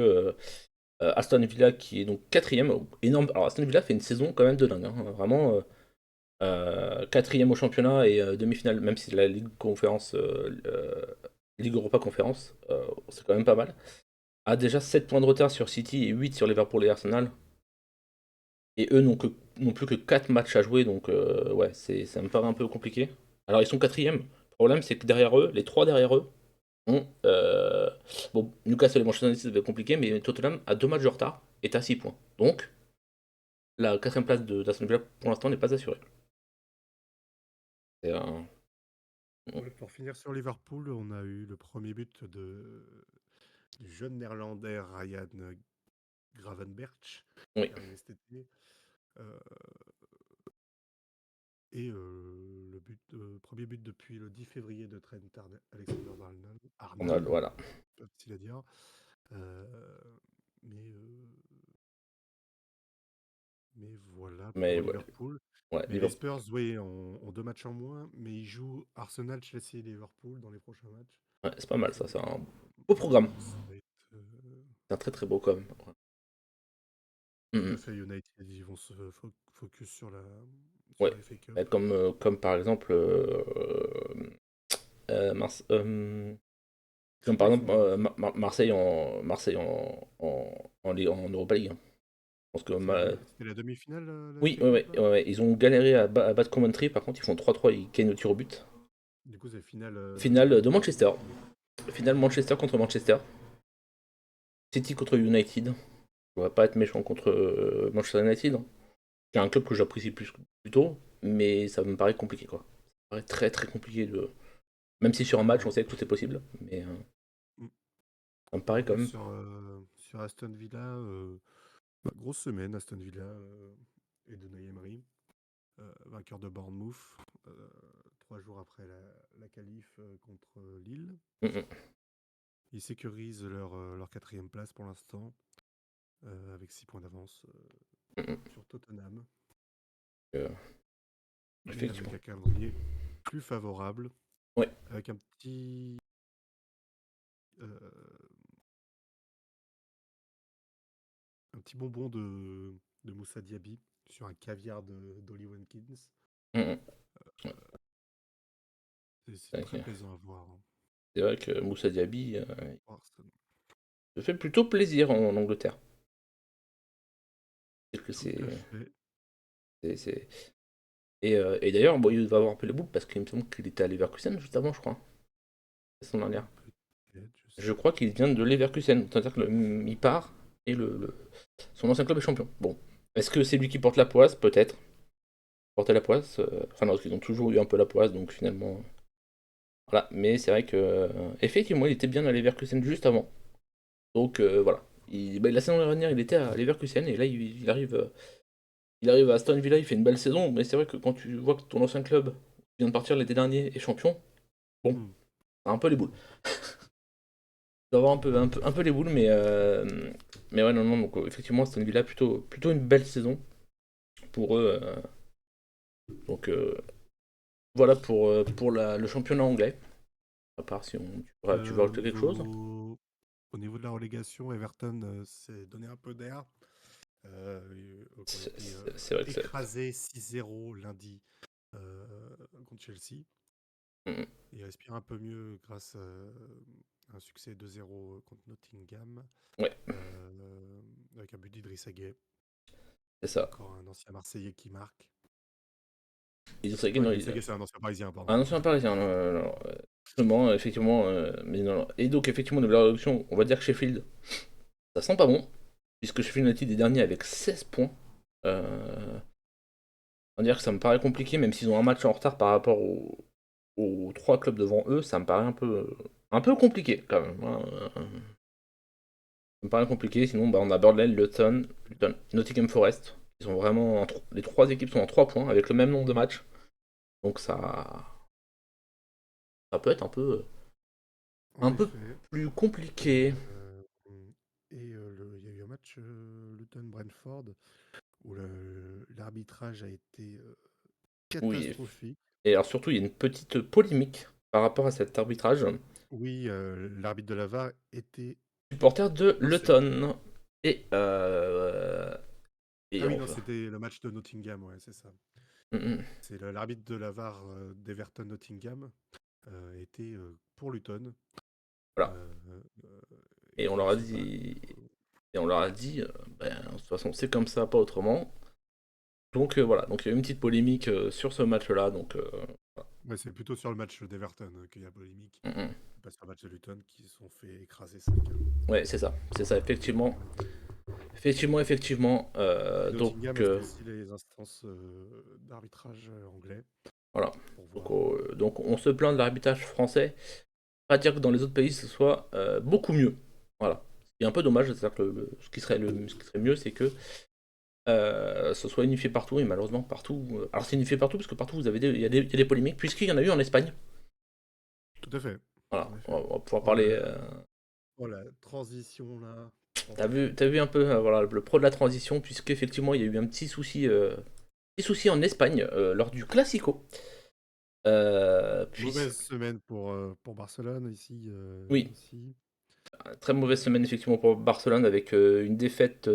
Aston Villa qui est donc quatrième, énorme. Alors Aston Villa fait une saison quand même de dingue, hein. Vraiment quatrième au championnat et demi-finale, même si c'est la Ligue Conférence, Ligue Europa Conférence, c'est quand même pas mal. A déjà 7 points de retard sur City et 8 sur Liverpool et Arsenal. Et eux n'ont plus que 4 matchs à jouer, donc ouais, ça me paraît un peu compliqué. Alors ils sont quatrième. Le problème c'est que derrière eux, les trois derrière eux, ont... bon, Newcastle et Manchester United, ça va être compliqué, mais Tottenham a 2 matchs de retard, est à 6 points. Donc, la quatrième place d'Aston Villa pour l'instant n'est pas assurée. C'est un... ouais, pour finir sur Liverpool, on a eu le premier but du jeune néerlandais Ryan Gravenberch, qui Oui, est arrivé cet été. Euh, et premier but depuis le 10 février de Trent Arnold. voilà. Pas facile à dire. Euh, mais, euh, mais voilà Mais pour ouais, Liverpool. ouais, Mais les Liverpool, Spurs, oui, ont 2 matchs en moins, mais ils jouent Arsenal, Chelsea et Liverpool dans les prochains matchs. ouais, c'est pas mal ça, Donc, c'est un beau programme. ça va être, C'est un très très beau com. Ouais. tout à Mhm. fait United, ils vont se focus sur Ouais. la FA Bah, Cup. comme par exemple mince, Je sais comme pas, par ils exemple sont. Marseille en Europa League, hein. Je pense que C'était la demi-finale, la oui, FA ouais, Cup, ouais, là? ouais, ouais, ils ont galéré à battre Coventry, par contre ils font 3-3, ils gagnent au tir au but. Du coup, c'est finale Finale de de Manchester. Finale Manchester contre Manchester. City contre United. On va pas être méchant contre Manchester United, hein. C'est un club que j'apprécie plutôt, mais ça me paraît compliqué quoi. Ça me paraît très très compliqué de. Même si sur un match on sait que tout est possible, mais Mm. ça me paraît quand même. Sur Aston Villa, grosse semaine, Aston Villa et de Unai Emery, vainqueur de Bournemouth, 3 jours après la qualif contre Lille. Mm. Ils sécurisent leur 4e place pour l'instant, avec 6 points d'avance sur Tottenham. Mais avec Effectivement. un calendrier plus favorable, Ouais. avec un petit bonbon de Moussa Diaby sur un caviar d'Ollie Watkins. Mm. C'est très Ok. plaisant à voir, hein. C'est vrai que Moussa Diaby Arsenal. se fait plutôt plaisir en Angleterre. C'est que Tout à fait. c'est- Et d'ailleurs, bon, il va avoir un peu les boules parce qu'il me semble qu'il était à Leverkusen juste avant, je crois. La saison dernière. Peut-être, sais Je crois qu'il vient de Leverkusen. C'est-à-dire qu'il part et son ancien club est champion. Bon. Est-ce que c'est lui qui porte la poisse? Peut-être. Porter la poisse. Enfin, non, parce qu'ils ont toujours eu un peu la poisse, donc finalement. Voilà. Mais c'est vrai que. Effectivement, il était bien à Leverkusen juste avant. Donc voilà. La saison dernière, il était à Leverkusen et là, il arrive à Aston Villa, il fait une belle saison. Mais c'est vrai que quand tu vois que ton ancien club qui vient de partir l'été dernier est champion, bon, Hmm. t'as un peu les boules. Doit avoir un peu les boules, mais ouais, non, non, donc effectivement, Aston Villa, plutôt une belle saison pour eux. Donc voilà pour le championnat anglais. À part si tu veux Au rajouter quelque chose. niveau de la relégation, Everton s'est donné un peu d'air. Donc on a été C'est vrai que c'est. écrasé 6-0 lundi contre Chelsea. Mm, Il respire un peu mieux grâce à un succès 2-0 contre Nottingham, ouais, avec un but d'Idrissa Gueye. c'est ça. Encore un ancien Marseillais qui marque. Ils ont ça, Non, non, Idrissa Gueye, c'est un ancien Parisien, pardon. un ancien parisien, non, non, non, justement, effectivement, mais non, non. Et donc, effectivement, de la réduction, on va dire que Sheffield, ça sent pas bon, puisque Sheffield United est dernier avec 16 points. On va dire que ça me paraît compliqué, même s'ils ont un match en retard par rapport aux 3 clubs devant eux, ça me paraît un peu compliqué quand même, hein. Ça me paraît compliqué, sinon bah, on a Burnley, Luton, Nottingham Forest. Ils sont vraiment les 3 équipes sont en 3 points avec le même nombre de matchs. Donc ça peut être un peu, En un peu effet. plus compliqué. Il y a eu un match Luton-Brentford où l'arbitrage a été Oui. catastrophique. Et alors surtout, il y a une petite polémique par rapport à cet arbitrage. Oui, l'arbitre de la VAR était Supporter de innocent. Luton. Et, euh, Ah et oui, on non, va. c'était le match de Nottingham, ouais, c'est ça. Mm, mm. C'est l'arbitre de la VAR d'Everton-Nottingham était pour Luton. Voilà. Euh, Et on je leur a sais pas. dit. Et on leur a dit, ben, de toute façon, c'est comme ça, pas autrement. Donc voilà, donc il y a eu une petite polémique sur ce match-là. Donc, Ouais, c'est plutôt sur le match d'Everton qu'il y a polémique. mm, mm. Pas sur le match de Luton qui se sont fait écraser 5-1. Ouais, c'est ça, effectivement. Effectivement. Et Donc Nottingham a saisi les instances d'arbitrage anglais voilà. pour Donc, voir. donc on se plaint de l'arbitrage français. Pas dire que dans les autres pays ce soit beaucoup mieux. Voilà. Ce qui est un peu dommage, c'est-à-dire que ce qui serait mieux, c'est que ce soit unifié partout, et malheureusement partout. Alors c'est unifié partout parce que partout il y a des polémiques, puisqu'il y en a eu en Espagne. Tout à fait. Voilà, En effet. on va pouvoir Oh, parler. la transition là. Oh. T'as vu un peu voilà, le pro de la transition, puisqu'effectivement il y a eu un petit souci en Espagne lors du Classico. Mauvaise semaine pour Barcelone ici. Oui, Aussi. très mauvaise semaine effectivement pour Barcelone avec une défaite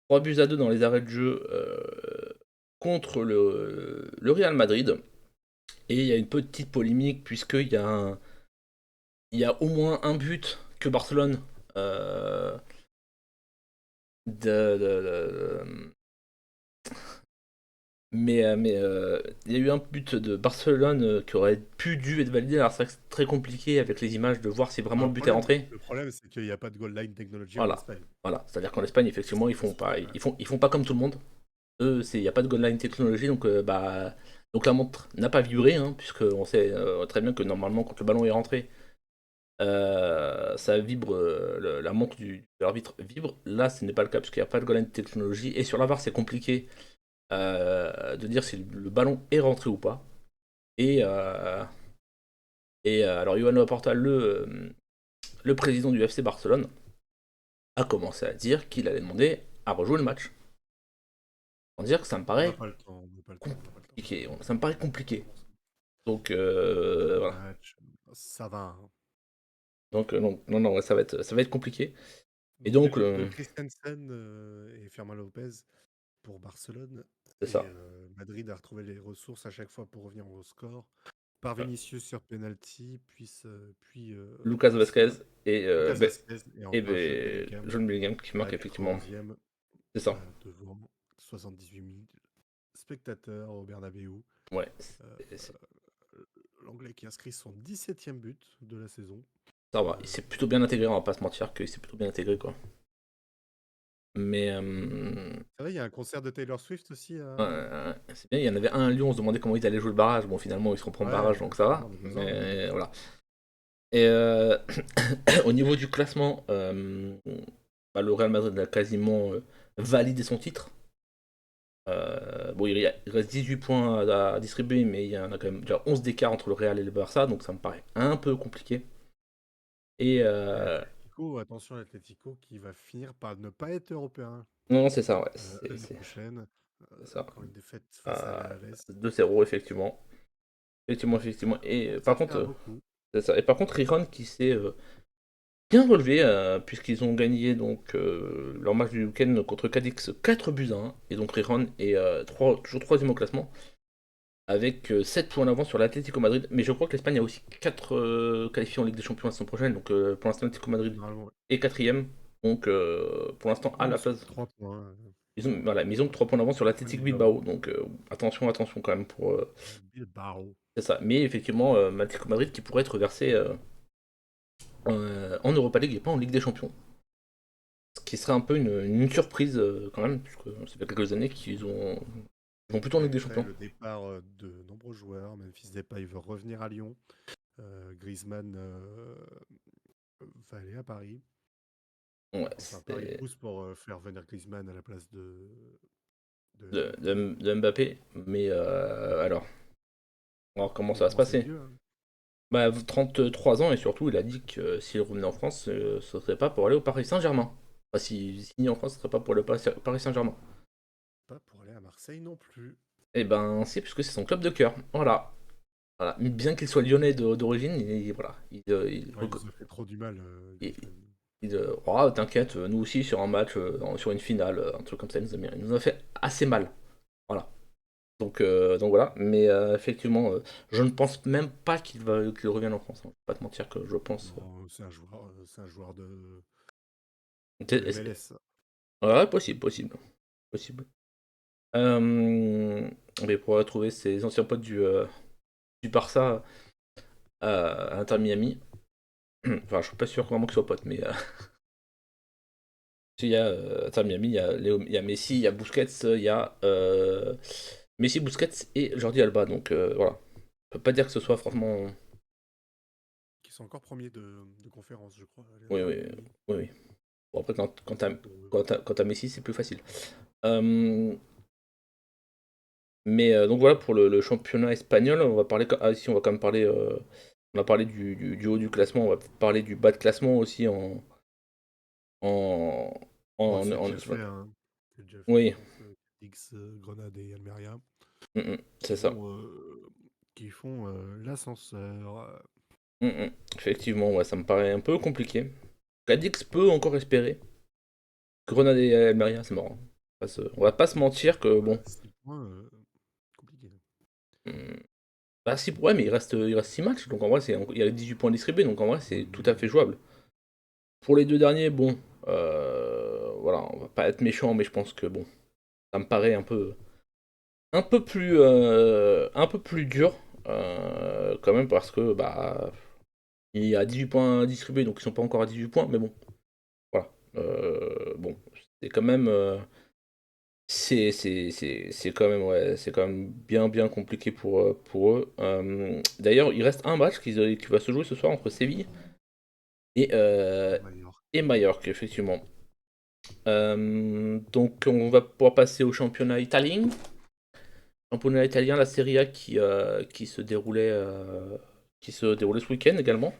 3-2 dans les arrêts de jeu contre le Real Madrid. Et il y a une petite polémique puisqu'il y a au moins un but que Barcelone euh, de, Mais il y a eu un but de Barcelone qui aurait dû être validé. Alors c'est vrai que c'est très compliqué avec les images de voir si vraiment Alors, le but est rentré. le problème, c'est qu'il n'y a pas de goal line technology en Voilà, Espagne. voilà. C'est-à-dire qu'en Espagne, effectivement, ils font pas, ils font pas comme tout le monde. Eux, il n'y a pas de goal line technologie, donc la montre n'a pas vibré, hein, puisque on sait très bien que normalement, quand le ballon est rentré, ça vibre, la montre de l'arbitre vibre. Là, ce n'est pas le cas, puisqu'il n'y a pas de goal line technologie. Et sur la VAR, c'est compliqué de dire si le ballon est rentré ou pas. Et alors, Johan Laporta, le président du FC Barcelone, a commencé à dire qu'il allait demander à rejouer le match. Pour dire que ça me On n'a paraît pas le temps, on n'a pas le temps, on n'a pas le temps. compliqué. Ça me paraît compliqué. Donc, voilà. Match, ça va. Hein. Donc, non, ouais, ça va être compliqué. Et donc, De Christensen et Fermin Lopez pour Barcelone. c'est Et ça. Madrid a retrouvé les ressources à chaque fois pour revenir au score. Par Vinicius sur penalty, puis Lucas Vasquez et, Lucas Vasquez et et enfin Jude Bellingham John Bellingham qui à marque la effectivement. 91e C'est ça. devant 78 000 spectateurs au Bernabeu. Ouais. Euh, L'Anglais qui inscrit son 17e but de la saison. Ça va. Il s'est plutôt bien intégré, on va pas se mentir qu'il s'est plutôt bien intégré, quoi. Mais C'est vrai, il y a un concert de Taylor Swift aussi. c'est bien, il y en avait un à Lyon, on se demandait comment ils allaient jouer le barrage. Bon, finalement, ils se reprennent le Ouais, barrage, donc ça va. on a besoin, Mais hein. voilà. Et au niveau du classement, le Real Madrid a quasiment validé son titre. Bon, il reste 18 points à distribuer, mais il y en a quand même déjà 11 d'écart entre le Real et le Barça, donc ça me paraît un peu compliqué. Et Attention à l'Atlético qui va finir par ne pas être européen non, c'est ça, ouais. l'année prochaine. C'est ça. Encore une défaite face à la 2-0, effectivement. Effectivement. Et Ça par fait un contre, beau coup. c'est ça. Et par contre, Riron qui s'est bien relevé, puisqu'ils ont gagné donc leur match du week-end contre Cadix 4-1. Et donc Riron est toujours troisième au classement, avec 7 points d'avance sur l'Atlético Madrid. Mais je crois que l'Espagne a aussi 4 qualifiés en Ligue des Champions la saison prochaine. Donc pour l'instant, l'Atlético Madrid Normalement, est quatrième. Donc pour l'instant, à la place. 3 points. Ils ont 3 points d'avance sur l'Athletic Bilbao. Donc attention quand même pour. Bilbao. C'est ça. Mais effectivement, l'Atlético Madrid qui pourrait être versé en Europa League et pas en Ligue des Champions. Ce qui serait un peu une surprise quand même, puisque ça fait quelques années qu'ils vont plutôt en Ligue des Après Champions. le départ de nombreux joueurs, Memphis Depay veut revenir à Lyon. Griezmann va aller à Paris. Ouais, Enfin, Paris pousse pour faire venir Griezmann à la place de de Mbappé. Mais alors, on va voir comment ça va se commence à être passer. vieux, hein. 33 ans et surtout, il a dit que s'il revenait en France, ce serait pas pour aller au Paris Saint-Germain. Enfin, s'il signe en France, ce serait pas pour aller au Paris Saint-Germain. Pas pour aller à Marseille non plus. Eh ben, si, puisque c'est son club de cœur. Voilà. Voilà. Bien qu'il soit lyonnais d'origine, voilà. Ouais, il nous a fait trop du mal. Oh, t'inquiète, nous aussi sur un match, sur une finale, un truc comme ça, il nous a fait assez mal. Voilà. Donc voilà, mais effectivement, je ne pense même pas qu'il revienne en France. Hein. Je vais pas te mentir que je pense. Non, c'est un joueur de C'est- MLS. Ouais, possible. Mais pour retrouver ses anciens potes du Barça à Inter Miami, enfin, je suis pas sûr vraiment qu'ils soient potes, mais il y a Inter Miami, il y a Messi, il y a Busquets, il y a Messi, Busquets et Jordi Alba. Donc voilà, on peut pas dire que ce soit franchement. Qui sont encore premiers de conférence, je crois. Oui. Bon, après, quand t'as Messi, c'est plus facile. Mais donc voilà pour le championnat espagnol. On va parler. Ah, si, on va quand même parler. On a parlé du haut du classement. On va parler du bas de classement aussi en, Bon, en, c'est en déjà fait, Espagne. hein. C'est déjà fait, je Oui, pense. X, Grenade et Almeria c'est ça. qui font l'ascenseur. Effectivement, ouais, ça me paraît un peu compliqué. Cadix peut encore espérer. Grenade et Almeria, c'est marrant. On va pas se mentir que bon. 6 points, compliqué. hum, Bah si, ouais, mais il reste 6 matchs, donc en vrai, il y a 18 points distribués, donc en vrai, c'est tout à fait jouable. Pour les deux derniers, bon, voilà, on va pas être méchant, mais je pense que bon, ça me paraît un peu plus dur, quand même, parce que bah, il y a 18 points distribués, donc ils sont pas encore à 18 points, mais bon, voilà. Bon, c'est quand même. C'est quand même, ouais, c'est quand même bien compliqué pour eux. D'ailleurs, il reste un match qui va se jouer ce soir entre Séville et, euh, D'ailleurs. et Majorque, effectivement. Donc on va pouvoir passer au championnat italien. Championnat italien, la Serie A qui se déroulait ce week-end également.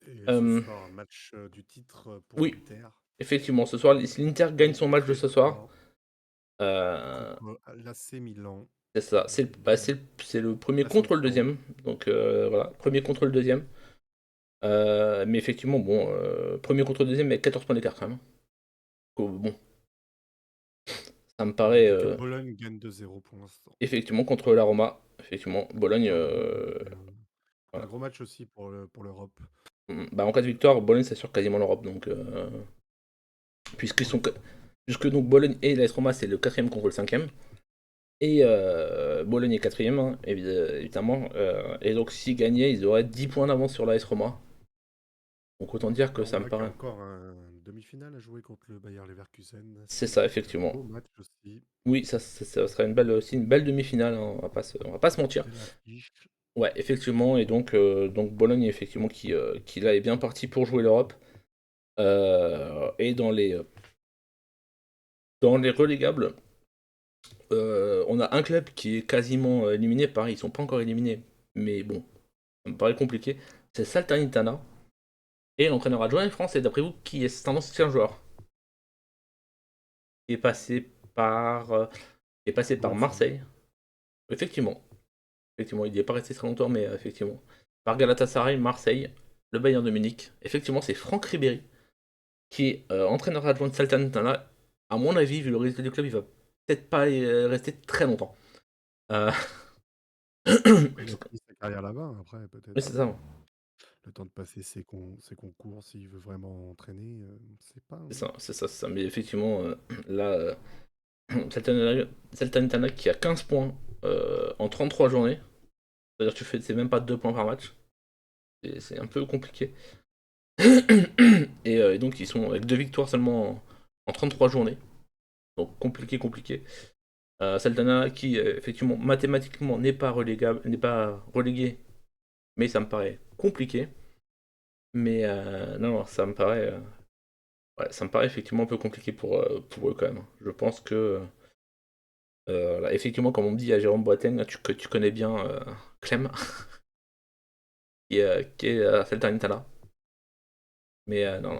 Et ce Euh, soir, un match du titre pour oui, l'Inter. effectivement, ce soir, si l'Inter gagne son match de Très ce soir, fort euh, contre l'AC Milan. c'est ça, c'est le premier À son contre le tour. deuxième. Donc voilà, premier contre le deuxième. Mais effectivement, bon, premier contre le deuxième, mais 14 points d'écart quand même. Donc, bon, ça me On paraît dit que Bologne gagne 2-0 pour l'instant. effectivement contre la Roma. Effectivement, Bologne, Un voilà. gros match aussi pour l'Europe. Bah, en cas de victoire, Bologne s'assure quasiment l'Europe. Donc, puisqu'ils sont, Oui. puisque donc Bologne et l'AS Roma, c'est le quatrième contre le cinquième. Et Bologne est quatrième, hein, évidemment. Et donc, s'ils gagnaient, ils auraient 10 points d'avance sur l'AS Roma. Donc, autant dire que La ça me Roma qui a paraît. encore un demi-finale à jouer contre le Bayer Leverkusen. C'est Ça ça, va être un effectivement. beau match aussi. Oui, ça serait aussi une belle demi-finale, hein, on va pas se mentir. Belle affiche. Ouais, effectivement, et donc Bologne, effectivement, qui là est bien parti pour jouer l'Europe. Et dans les relégables, on a un club qui est quasiment éliminé. Pareil, ils sont pas encore éliminés, mais bon, ça me paraît compliqué. C'est Salernitana. Et l'entraîneur adjoint en France, et d'après vous, qui est cet ancien joueur qui est passé qui est passé par Buffon. Marseille. Effectivement, effectivement, il n'y est pas resté très longtemps, mais effectivement. Par Galatasaray, Marseille, le Bayern de Munich. Effectivement, c'est Franck Ribéry qui est entraîneur adjoint de Salernitana. À mon avis, vu le résultat du club, il va peut-être pas rester très longtemps. Euh, Il a fini sa carrière là-bas. Après, Oui, peut-être c'est ça. le temps de passer ses concours, s'il veut vraiment entraîner, c'est pas. C'est ça. Mais effectivement, là, Salernitana qui a 15 points en 33 journées. C'est-à-dire que c'est même pas 2 points par match. C'est un peu compliqué. Et donc ils sont avec 2 victoires seulement en 33 journées. Donc compliqué. Saltana qui effectivement mathématiquement n'est pas relégué, mais ça me paraît compliqué. Mais non, ouais, ça me paraît effectivement un peu compliqué pour eux quand même. Je pense que là, effectivement, comme on me dit à Jérôme Boateng, là, que tu connais bien Clem, qui est à Saltana. Mais non,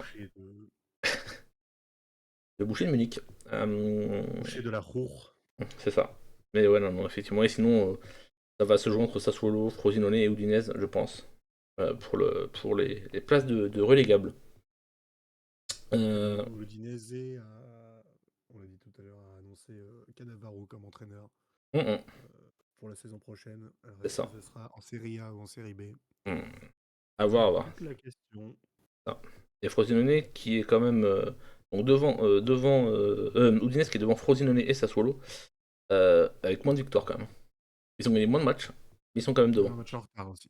le boucher de Munich. Boucher de la Roure. C'est ça. Mais ouais, non, effectivement. Et sinon, ça va se jouer entre Sassuolo, Frosinone et Udinese, je pense, pour les places de relégables. Euh, L'Udinese on l'a dit tout à l'heure, a annoncé Cannavaro comme entraîneur hum, hum, pour la saison prochaine. Alors, c'est est-ce que ça. ce sera en Série A ou en Série B? Hum. À C'est voir. toute la question. Ça. Et Frosinone qui est quand même donc devant Udinese qui est devant Frosinone et Sassuolo avec moins de victoires quand même. Ils ont gagné moins de matchs, mais ils sont quand même devant. Un match en retard aussi.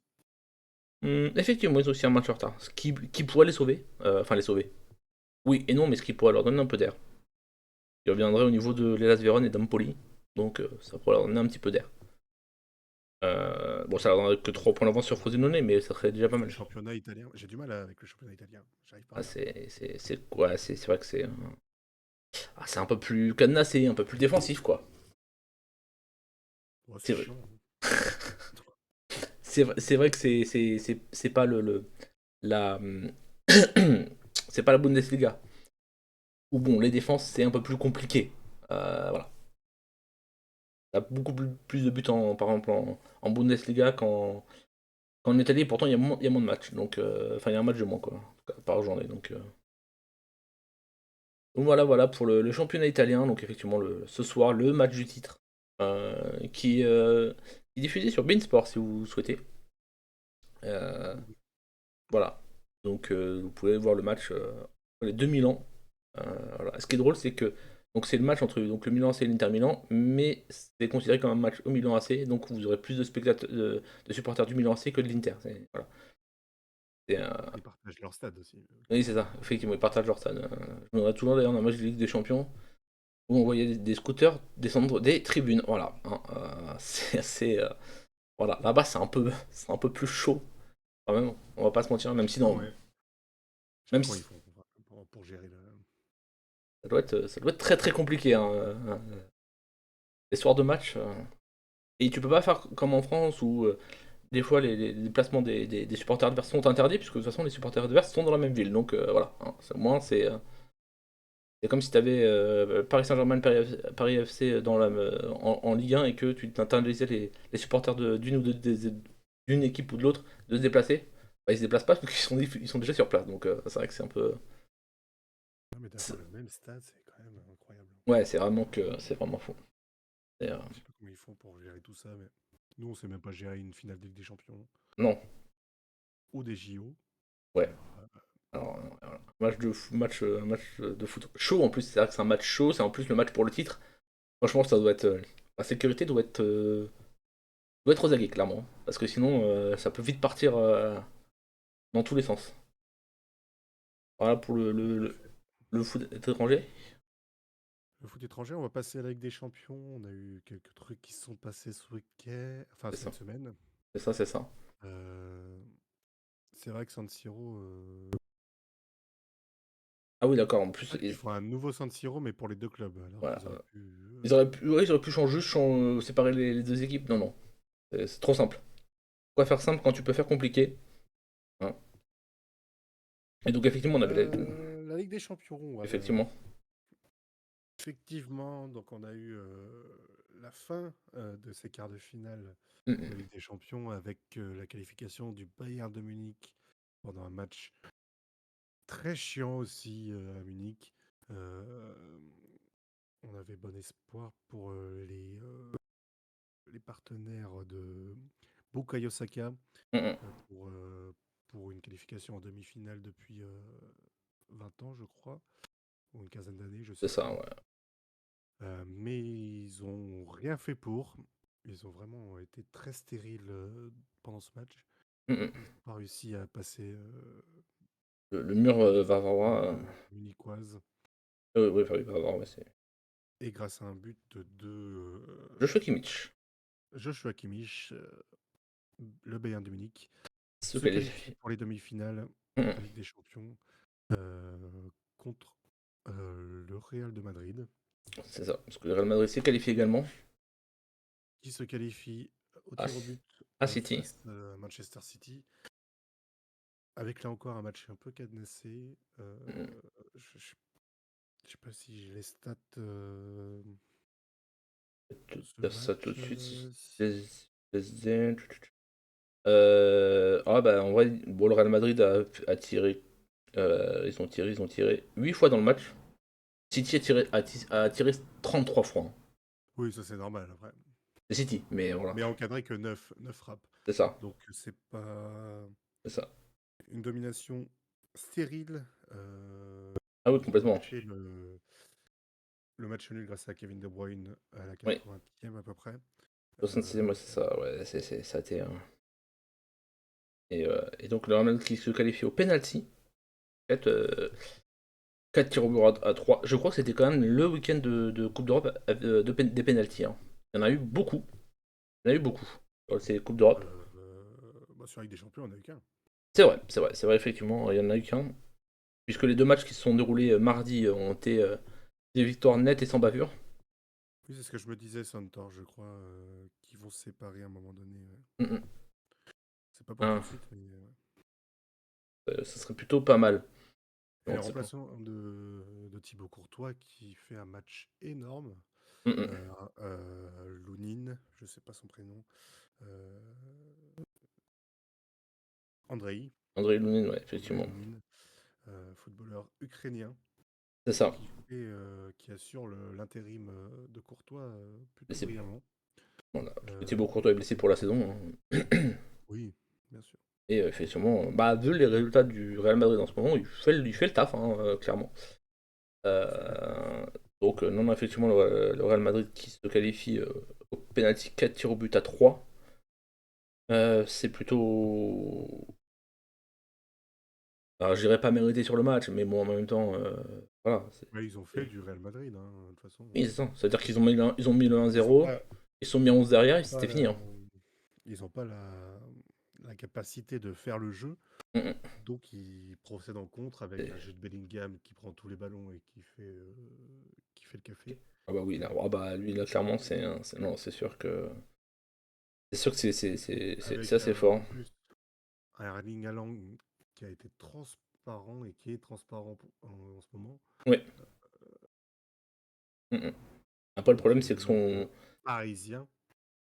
Effectivement, ils ont aussi un match en retard, ce qui pourrait les sauver. Enfin, les sauver. Oui et non, mais ce qui pourrait leur donner un peu d'air. Il reviendrait au niveau de l'Hellas Vérone et d'Empoli, donc ça pourrait leur donner un petit peu d'air. Bon, ça leur donnerait que 3 points d'avance sur Frosinone, mais ça serait déjà pas C'est le mal. championnat italien. J'ai du mal avec le championnat italien. J'arrive pas. Ah, ouais, c'est vrai que c'est un peu plus cadenassé, un peu plus défensif, quoi. Oh, C'est c'est vrai. chiant. C'est vrai que c'est pas la c'est pas la Bundesliga où bon les défenses c'est un peu plus compliqué. Voilà. T'as beaucoup plus de buts par exemple en Bundesliga qu'en Italie. Pourtant il y a moins de matchs, donc enfin il y a un match de moins quoi par journée. Donc voilà pour le championnat italien. Donc effectivement ce soir le match du titre qui est diffusé sur Beansport si vous souhaitez. Euh, Voilà. Donc vous pouvez voir le match les 2000 ans. Voilà. Ce qui est drôle, c'est que Donc c'est le match entre donc, le Milan AC et l'Inter Milan, mais c'est considéré comme un match au Milan AC, donc vous aurez plus de spectateurs, de supporters du Milan AC que de l'Inter. Voilà. Ils partagent leur stade aussi. Oui, c'est ça, effectivement, ils partagent leur stade. Je me rappelle toujours d'ailleurs d'un match de Ligue des Champions où on voyait des scooters descendre des tribunes. Voilà, hein, c'est assez. Voilà, là-bas c'est un peu plus chaud. Quand même, on va pas se mentir, même si Ah non. ouais. Je sais Même pas comment ils si font pour gérer ça doit être très très compliqué. Hein, les soirs de match. Et tu peux pas faire comme en France où des fois les déplacements des supporters adverses sont interdits, puisque de toute façon les supporters adverses sont dans la même ville. Donc voilà, hein, au moins c'est comme si tu avais Paris Saint-Germain, Paris FC en Ligue 1 et que tu interdisais les supporters d'une ou d'une équipe ou de l'autre de se déplacer. Bah, ils se déplacent pas parce ils sont déjà sur place. Donc c'est vrai que c'est un peu. Non, mais d'avoir le même stade, c'est quand même incroyable. Ouais, c'est vraiment fou. Je sais pas comment ils font pour gérer tout ça, mais nous, on sait même pas gérer une finale de Ligue des Champions Non, ou des JO. ouais. Alors, match de foot chaud en plus, c'est vrai que c'est un match chaud, c'est en plus le match pour le titre. Franchement, ça doit être. La sécurité doit être aux aguets, clairement. Parce que sinon, ça peut vite partir dans tous les sens. Voilà pour le foot étranger. Le foot étranger, on va passer à la Ligue des Champions. On a eu quelques trucs qui se sont passés ce week-end, enfin C'est ça, cette semaine. c'est ça, c'est ça. Euh, c'est vrai que San Siro, Ah oui, d'accord, en plus, ils font un nouveau San Siro, mais pour les deux clubs, alors voilà. qu'ils auraient pu. Ils auraient pu changer, juste séparer les deux équipes. Non, non, c'est trop simple. Pourquoi faire simple quand tu peux faire compliqué, hein. Et donc, effectivement, on avait. La Ligue des Champions, voilà. Effectivement. Effectivement, donc on a eu la fin de ces quarts de finale Mm, de mm. Ligue des Champions avec la qualification du Bayern de Munich pendant un match très chiant aussi à Munich. Euh, on avait bon espoir pour les partenaires de Bukayo Saka Mm, mm. euh, pour, euh, pour une qualification en demi-finale depuis 20 ans, je crois, ou une quinzaine d'années, je C'est sais ça, plus. ouais. Mais ils ont rien fait pour. Ils ont vraiment été très stériles pendant ce match. Mm, mm. Ils n'ont pas réussi à passer Le mur va avoir. munichoise. Oui, enfin, il va avoir, ouais, c'est. Et grâce à un but de Joshua Kimmich Joshua Kimmich, le Bayern de Munich se se qualifie qualifie. pour les demi-finales Mm, de mm. Ligue des Champions contre le Real de Madrid, C'est ça, parce que le Real Madrid s'est qualifié également qui se qualifie au à, tir au but à City. face à Manchester City. Avec là encore un match un peu cadenassé. Mm. Je sais pas si j'ai les stats Je de vais ce te dire ça tout match. de suite. PSG. Ah bah en vrai, bon, le Real Madrid a tiré. Ils ont tiré 8 fois dans le match. City a tiré 33 fois, hein. Oui, ça c'est normal après. C'est City, mais voilà. Mais encadré que 9 frappes. C'est ça, Donc c'est pas c'est ça. une domination stérile. Ah oui, Ils ont complètement. arraché le match nul grâce à Kevin De Bruyne à la Oui, 80e à peu près. 66e, ouais, c'est ça. Ouais, ça a été. Et donc le Real Madrid qui se qualifie au penalty. 4 tirs au but à 3. Je crois que c'était quand même le week-end de Coupe d'Europe des pénaltys, hein. Il y en a eu beaucoup. Il y en a eu beaucoup. C'est Coupe d'Europe. Sur Ligue des Champions, on n'a eu qu'un. C'est vrai, effectivement, il y en a eu qu'un. Puisque les deux matchs qui se sont déroulés mardi ont été des victoires nettes et sans bavure. Oui, c'est ce que je me disais, Santor, je crois, qu'ils vont se séparer à un moment donné. Mm, mm. C'est pas pour tout Hein, de suite, mais. ça serait plutôt pas mal. Et le Donc, c'est bon. remplaçant de Thibaut Courtois qui fait un match énorme. Mm, mm. Lounine, je sais pas son prénom. Euh, Andrei. André Lunin, ouais, Andrei effectivement. Lounine, footballeur ukrainien C'est ça. qui assure l'intérim de Courtois plutôt Blessé. brillamment. Voilà. Parce que Euh, Thibaut Courtois est blessé pour la saison, hein. oui, bien sûr. Et effectivement, bah, vu les résultats du Real Madrid en ce moment, il fait le taf, hein, clairement. Euh, Donc, non, non, effectivement, le Real Madrid qui se qualifie au penalty 4 tirs au but à 3. C'est plutôt. Alors, je dirais pas mérité sur le match, mais bon, en même temps, voilà. Ouais, ils ont fait du Real Madrid, hein, de toute façon. Oui, c'est ça. C'est-à-dire qu'ils ont ils ont mis le Ils ont 1-0, pas, ils sont mis à 11 derrière et ils ont pas c'était fini, la, hein. ils ont pas la capacité de faire le jeu, Mm, mm. donc ils procèdent en contre avec un jeu de Bellingham qui prend tous les ballons et qui fait le café. Ah bah oui, là, ah bah lui, là, clairement, non, c'est sûr que. C'est sûr que c'est Avec assez fort. en plus un Erling Haaland qui a été transparent et qui est transparent en ce moment. Ouais. Mm, mm. Après, le Dans problème, une c'est que équipe parisien,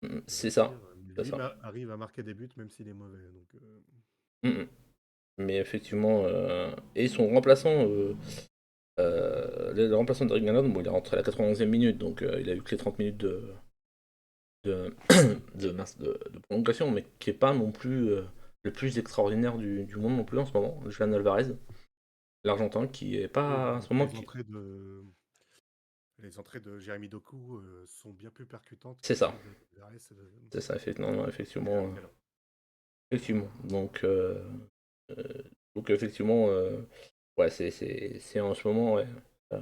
on va c'est ça. dire, mais C'est lui ça. arrive à marquer des buts même s'il est mauvais. Donc, Mm, mm. Mais effectivement, et son remplaçant, le remplaçant de Ringaland, bon, il est rentré à la 91e minute, donc il a eu que les 30 minutes de, de prolongation, mais qui est pas non plus le plus extraordinaire du monde non plus en ce moment, Julian Alvarez, l'Argentin, qui est oui, pas en ce moment. les entrées de Jérémy Doku sont bien plus percutantes C'est que ça, celles de Alvarez. c'est ça, effectivement, non, effectivement, Quel talent. effectivement. Euh, donc effectivement, ouais, c'est en ce moment, ouais. euh,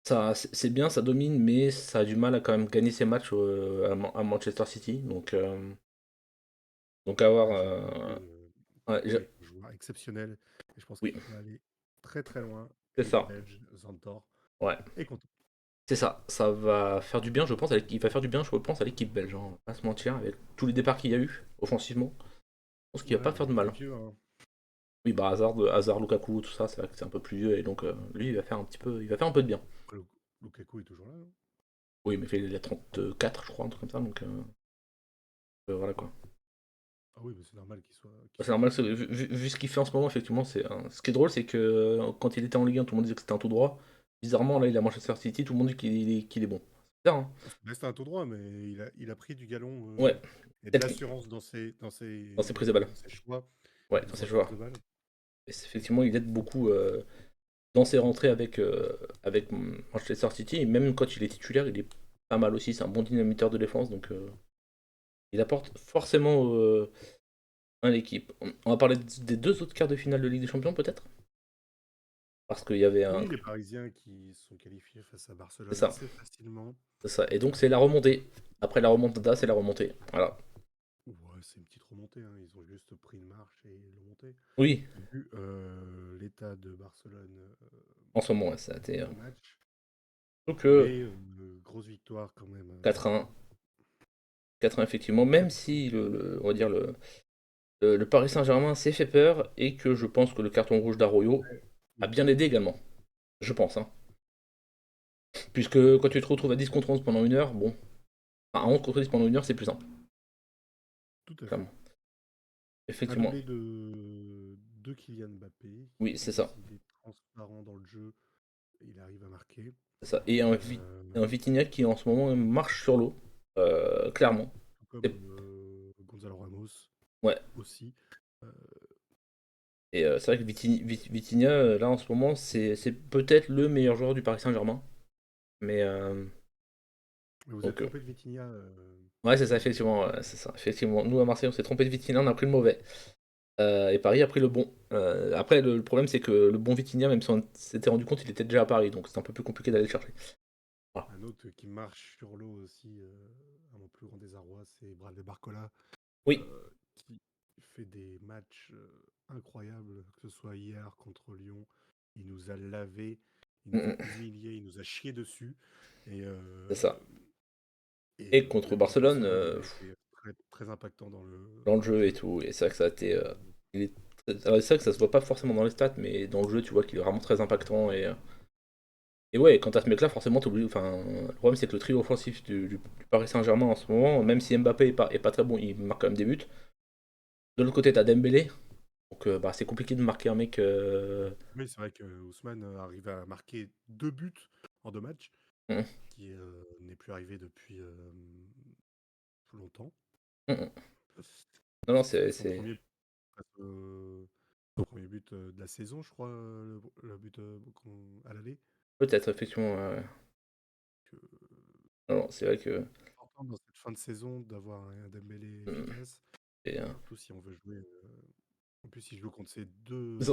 Ça, c'est bien, ça domine, mais ça a du mal à quand même gagner ses matchs à Manchester City. Donc avoir. Ouais, Jérémy Doku, Ouais, est un joueur exceptionnel et je pense oui, qu'il peut aller très très loin. c'est Et le ça. Belge Zantor Ouais, est content. c'est ça. Ça va faire du bien, je pense. Il va faire du bien, je pense, à l'équipe belge, hein. On va pas se mentir, avec tous les départs qu'il y a eu offensivement. Je pense qu'il va Ouais, pas faire de les mal. vieux, hein. Oui, bah Hazard, Lukaku, tout ça, c'est vrai que c'est un peu plus vieux et donc lui, il va faire un petit peu, il va faire un peu de bien. Lukaku est toujours là, non? Oui, mais il a 34, je crois, un truc comme ça, donc voilà quoi. Ah oui, mais c'est normal qu'il C'est soit normal, titulaire. vu ce qu'il fait en ce moment, effectivement, ce qui est drôle, c'est que quand il était en Ligue 1, tout le monde disait que c'était un tout droit. Bizarrement, là, il a Manchester City, tout le monde dit qu'il est bon. C'est bizarre, hein. Ça reste un tout droit, mais il a pris du galon Ouais, et de peut-être l'assurance dans ses prises de balles. dans ses choix Ouais, et dans dans ses sa prise joueurs. de balle. Effectivement, il aide beaucoup dans ses rentrées avec Manchester City. Et même quand il est titulaire, il est pas mal aussi. C'est un bon dynamiteur de défense, donc il apporte forcément à l'équipe. On va parler des deux autres quarts de finale de Ligue des Champions, peut-être. Parce qu'il y avait un. Oui, les Parisiens qui sont qualifiés face à C'est Barcelone ça. assez facilement. C'est ça. Et donc c'est la remontée. Après la remontada, c'est la remontée. Voilà. Ouais, c'est une petite remontée, hein. Ils ont juste pris une marche et l'ont monté. Oui, Vu l'état de Barcelone en ce moment, ouais, ça a été. en ce match. Donc Mais grosse victoire quand même. 4-1. 4-1 effectivement, même si on va dire le Paris Saint-Germain s'est fait peur et que je pense que le carton rouge d'Arroyo a Oui, bien aidé également. Je pense, hein. Puisque quand tu te retrouves à 10 contre 11 pendant une heure, bon, enfin, à 11 contre 10 pendant une heure, c'est plus simple, tout à fait. clairement. Un Effectivement. doublé de Kylian Mbappé, Oui, c'est même ça. s'il est transparent dans le jeu, il arrive à marquer. C'est ça. Et Euh, un Vitinha qui en ce moment marche sur l'eau, clairement. Tout comme Et- Gonzalo Ramos ouais. aussi. Euh, Et c'est vrai que Vitinha, là en ce moment, c'est peut-être le meilleur joueur du Paris Saint-Germain. Mais mais vous êtes donc, trompé de Vitinha. ouais, c'est ça, effectivement. Ouais, c'est ça, effectivement. Nous à Marseille, on s'est trompé de Vitinha, on a pris le mauvais. Et Paris a pris le bon. Après, le problème, c'est que le bon Vitinha, même si on s'était rendu compte, il était déjà à Paris, donc c'est un peu plus compliqué d'aller le chercher. Voilà. Un autre qui marche sur l'eau aussi, à mon plus grand désarroi, c'est Bradley Barcola, Oui. qui fait des matchs incroyables, que ce soit hier contre Lyon. Il nous a lavé, il Mm, nous a mm, humiliés, il nous a chié dessus. Et, c'est ça. Et contre même contre Barcelone, Barcelone, il a été très, très impactant dans le dans le jeu et jeu. tout, et c'est vrai que ça a été. Alors, c'est vrai que ça se voit pas forcément dans les stats, mais dans le jeu, tu vois qu'il est vraiment très impactant. Et ouais, quand t'as ce mec-là, forcément, t'oublies. Enfin, le problème, c'est que le trio offensif du Paris Saint-Germain en ce moment, même si Mbappé est pas très bon, il marque quand même des buts. De l'autre côté, t'as Dembélé. Donc, bah, c'est compliqué de marquer un mec. Mais c'est vrai que Ousmane arrive à marquer 2 buts en 2 matchs, Mm, ce qui n'est plus arrivé depuis longtemps. mm, mm. Non, non, C'est c'est. son premier but de la saison, je crois, le but à l'aller. Peut-être, effectivement. Ouais. Que Non, c'est vrai que. c'est important dans cette fin de saison d'avoir un Dembélé Mm, efficace, et, surtout si on veut jouer. En plus, il joue contre ces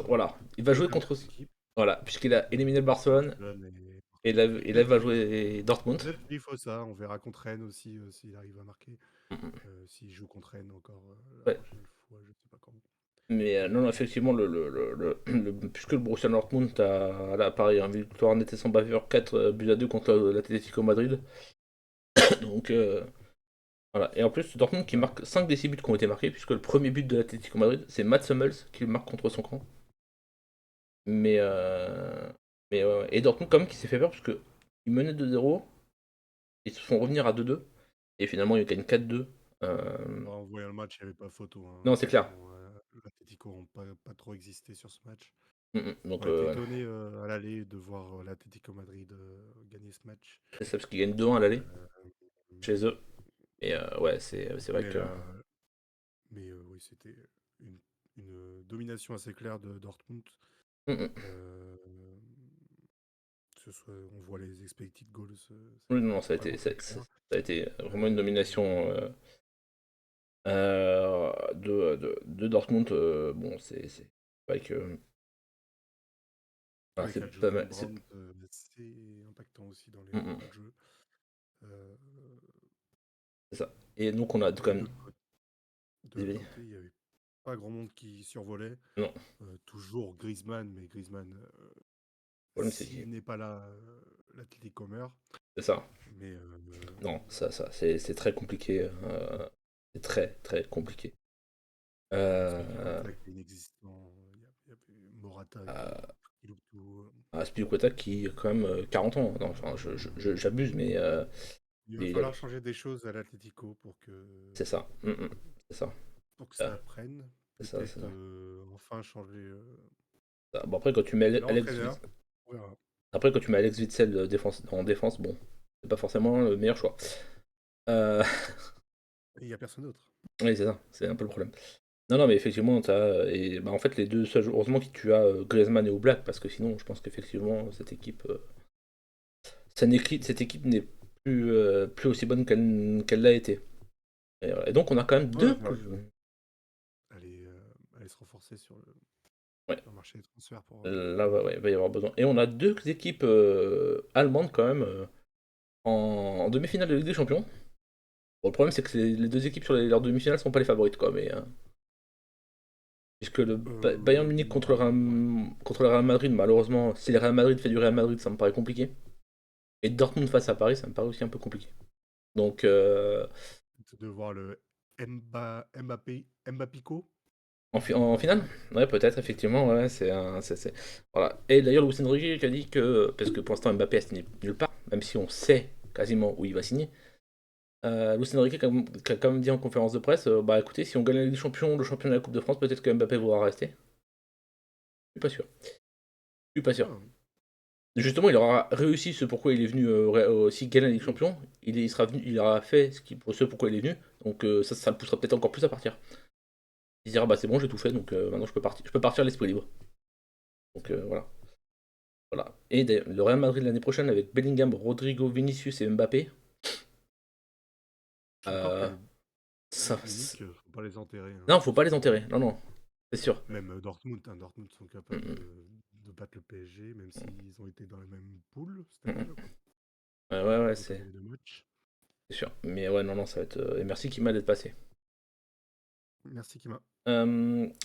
voilà, il va jouer très contre. bonnes équipes, Voilà, puisqu'il a éliminé le Barcelone Barcelone et là, il va jouer Dortmund. Peut-être qu'il faut ça. On verra contre Rennes aussi s'il arrive à marquer. Mm, mm. S'il joue contre Rennes encore la Ouais. prochaine fois, je sais pas quand. Mais non, effectivement, puisque le Borussia Dortmund a pareil, une victoire nette et sans bavure, 4 buts à 2 contre l'Atlético Madrid. Donc voilà. Et en plus, Dortmund qui marque 5 des 6 buts qui ont été marqués, puisque le premier but de l'Atlético Madrid, c'est Mats Hummels qui le marque contre son camp. Mais, ouais, ouais. Et Dortmund, quand même, qui s'est fait peur, parce qu'ils menaient 2-0, ils se font revenir à 2-2, et finalement, ils gagnent 4-2. En voyant le match, il n'y avait pas photo. Non, c'est clair. L'Atlético n'ont pas trop existé sur ce match. Donc, On a été étonné à l'aller de voir l'Atlético Madrid gagner ce match. c'est ça, parce qu'ils gagnent 2-1 à l'aller, Euh, chez eux. Et ouais, c'est vrai mais que. oui, c'était une domination assez claire de Dortmund. Mm, mm. On voit les expected goals. Oui, non, ça a vraiment été, très clair. ça a été vraiment une domination de Dortmund. Bon, c'est vrai que. Voilà, Avec un c'est pas Julian mal. Brandt assez impactant aussi dans Mm, mm. le jeu. Euh, C'est ça. Et donc, on a quand et même. de l'autre côté, il n'y avait pas grand monde qui survolait. Non, Toujours Griezmann, mais Griezmann, le problème, c'est s'il n'est pas là, l'Atlético meurt. c'est ça. Mais Non, c'est très compliqué. C'est très, très compliqué. Aspilicueta qui est inexistant. Il y avait Morata qui loupe tout. Aspilicueta qui a quand même 40 ans. Non, enfin, j'abuse, mais Il va il falloir changer des choses à l'Atlético c'est ça. C'est ça. pour que ça prenne. C'est ça, c'est Peut-être ça. enfin changer Bon, après, quand tu mets Alex l'entraîneur. On verra. Après, quand tu mets Alex Witsel en défense, bon, c'est pas forcément le meilleur choix. Euh, Et il n'y a personne d'autre. Oui, c'est ça, c'est un peu le problème. Non, non, mais effectivement, et bah, en fait, les deux seuls heureusement que tu as Griezmann et Oblak, parce que sinon, je pense qu'effectivement, cette équipe, cette équipe n'est plus aussi bonne qu'elle l'a été. Et donc, on a quand même deux. Aller se renforcer sur Ouais. le marché des transferts. Là, il va y avoir besoin. Et on a deux équipes allemandes quand même en demi-finale de Ligue des Champions. Bon, le problème, c'est que les deux équipes sur leurs demi-finales sont pas les favorites, quoi. Mais puisque le Bayern Munich contre le Real Madrid, malheureusement, si le Real Madrid fait du Real Madrid, ça me paraît compliqué. Et Dortmund face à Paris, ça me paraît aussi un peu compliqué. Donc, de voir le Mbappéco. en finale, ouais, peut-être, effectivement, ouais, voilà. Et d'ailleurs, Luis Enrique qui a dit que, parce que pour l'instant, Mbappé a signé nulle part, même si on sait quasiment où il va signer. Luis Enrique qui a quand même dit en conférence de presse, bah écoutez, si on gagne la Ligue des Champions, le championnat de la Coupe de France, peut-être que Mbappé voudra rester. Je suis pas sûr. Je suis pas sûr. Justement, il aura réussi ce pourquoi il est venu s'il gagne la Ligue des Champions. Il sera venu, il aura fait ce pourquoi il est venu. Donc ça le poussera peut-être encore plus à partir. Il se dira bah c'est bon, j'ai tout fait, donc maintenant je peux partir. Je peux partir l'esprit libre. Donc voilà. Voilà. Et le Real Madrid l'année prochaine avec Bellingham, Rodrigo, Vinicius et Mbappé. Ça, Faut pas les enterrer. Hein. Non, faut pas les enterrer. Non, non. C'est sûr. Même Dortmund sont capables de battre le PSG, même s'ils ont été dans la même poule cette année. Ouais, c'est sûr. Mais ouais, non, ça va être. Et merci Kima d'être passé. Merci Kima.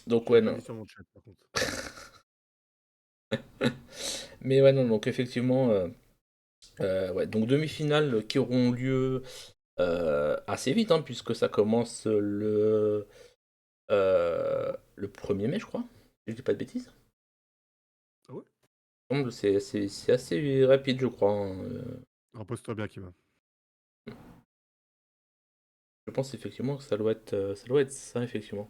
Donc ouais, non. Sur mon chat, par contre. Mais ouais, non, donc effectivement, ouais, donc demi-finales qui auront lieu assez vite, hein, puisque ça commence le 1er mai, je crois. Je dis pas de bêtises. Ah ouais? C'est assez rapide, je crois. Hein. Repose-toi bien, Kima. Je pense effectivement que ça doit être ça, effectivement.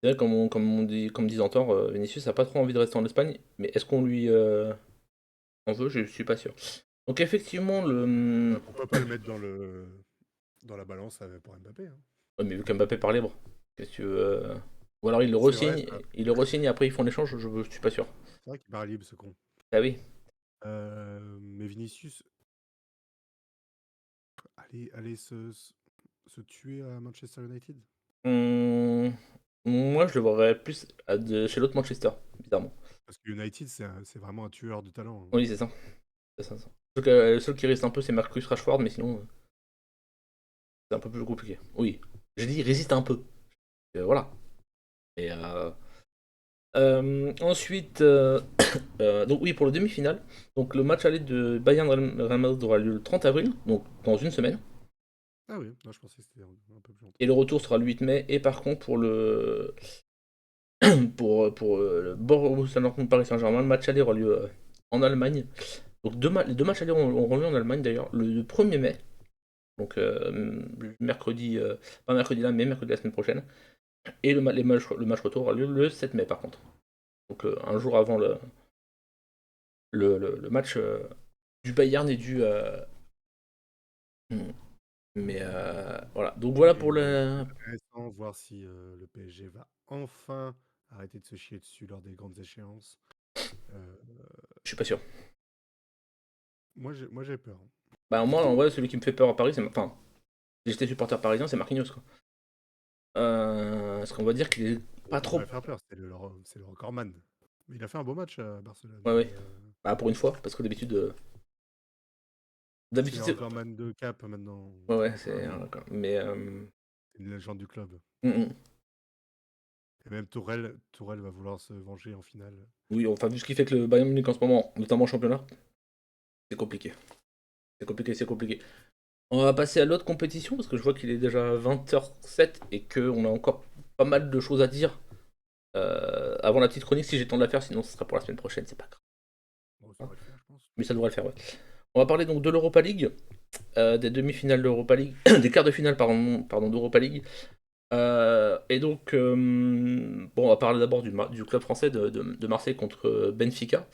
C'est vrai, comme disait Antor, Vinicius n'a pas trop envie de rester en Espagne, mais est-ce qu'on lui en veut? Je suis pas sûr. Donc effectivement, Pourquoi pas le mettre dans la balance pour Mbappé. Hein. Ouais, mais vu qu'Mbappé part libre, qu'est-ce que tu veux Ou alors C'est vrai, il le re-signe et après ils font l'échange, je suis pas sûr. c'est vrai qu'il paraît libre, ce con. Ah oui. Mais Vinicius, allez se tuer à Manchester United? Hum, Moi je le verrais plus chez l'autre Manchester, bizarrement. Parce que United, c'est vraiment un tueur de talent, hein. Oui, c'est ça. C'est ça, ça. Le seul qui reste un peu, c'est Marcus Rashford, mais sinon, c'est un peu plus compliqué. Oui, j'ai dit, il résiste un peu. Voilà. Et ensuite, donc oui, pour le demi-finale, donc le match aller de Bayern Real Madrid aura lieu le 30 avril, donc dans une semaine. Ah oui, non, je pensais que c'était un peu plus longtemps. Et le retour sera le 8 mai. Et par contre, pour le le Borussia Dortmund Paris Saint-Germain, le match aller aura lieu en Allemagne. Donc les deux matchs aller auront lieu en Allemagne d'ailleurs le 1er mai. Donc mercredi, pas mercredi là, mais mercredi la semaine prochaine. Et le match retour aura lieu le 7 mai par contre. Donc un jour avant le match du Bayern et du. Mais voilà. Donc voilà pour Et le. intéressant, voir si le PSG va enfin arrêter de se chier dessus lors des grandes échéances. Euh, Je suis pas sûr. moi, j'ai peur, hein. Bah moi en vrai celui qui me fait peur à Paris, c'est. Enfin, si j'étais supporter parisien, c'est Marquinhos quoi. Parce qu'on va dire qu'il est pas Ça trop. devrait faire peur, c'est le recordman. Mais il a fait un beau match à Barcelone. Ouais, Mais ouais. Bah pour une fois, parce que d'habitude. c'est D'habitude le c'est. recordman de Cap maintenant. Ouais, ouais, Enfin, c'est. Mais. c'est une légende du club. Mm, mm. Et même Tourelle va vouloir se venger en finale. Oui, enfin vu ce qui fait que le Bayern Munich en ce moment, notamment en championnat, c'est compliqué. C'est compliqué, c'est compliqué. On va passer à l'autre compétition parce que je vois qu'il est déjà 20h07 et qu'on a encore pas mal de choses à dire avant la petite chronique si j'ai le temps de la faire, sinon ce sera pour la semaine prochaine, c'est pas grave. Bon, ça va le faire, je pense. Mais ça devrait le faire, ouais. On va parler donc de l'Europa League, des demi-finales d'Europa League, des quarts de finale, pardon d'Europa League. Et donc, bon, on va parler d'abord du club français de Marseille contre Benfica.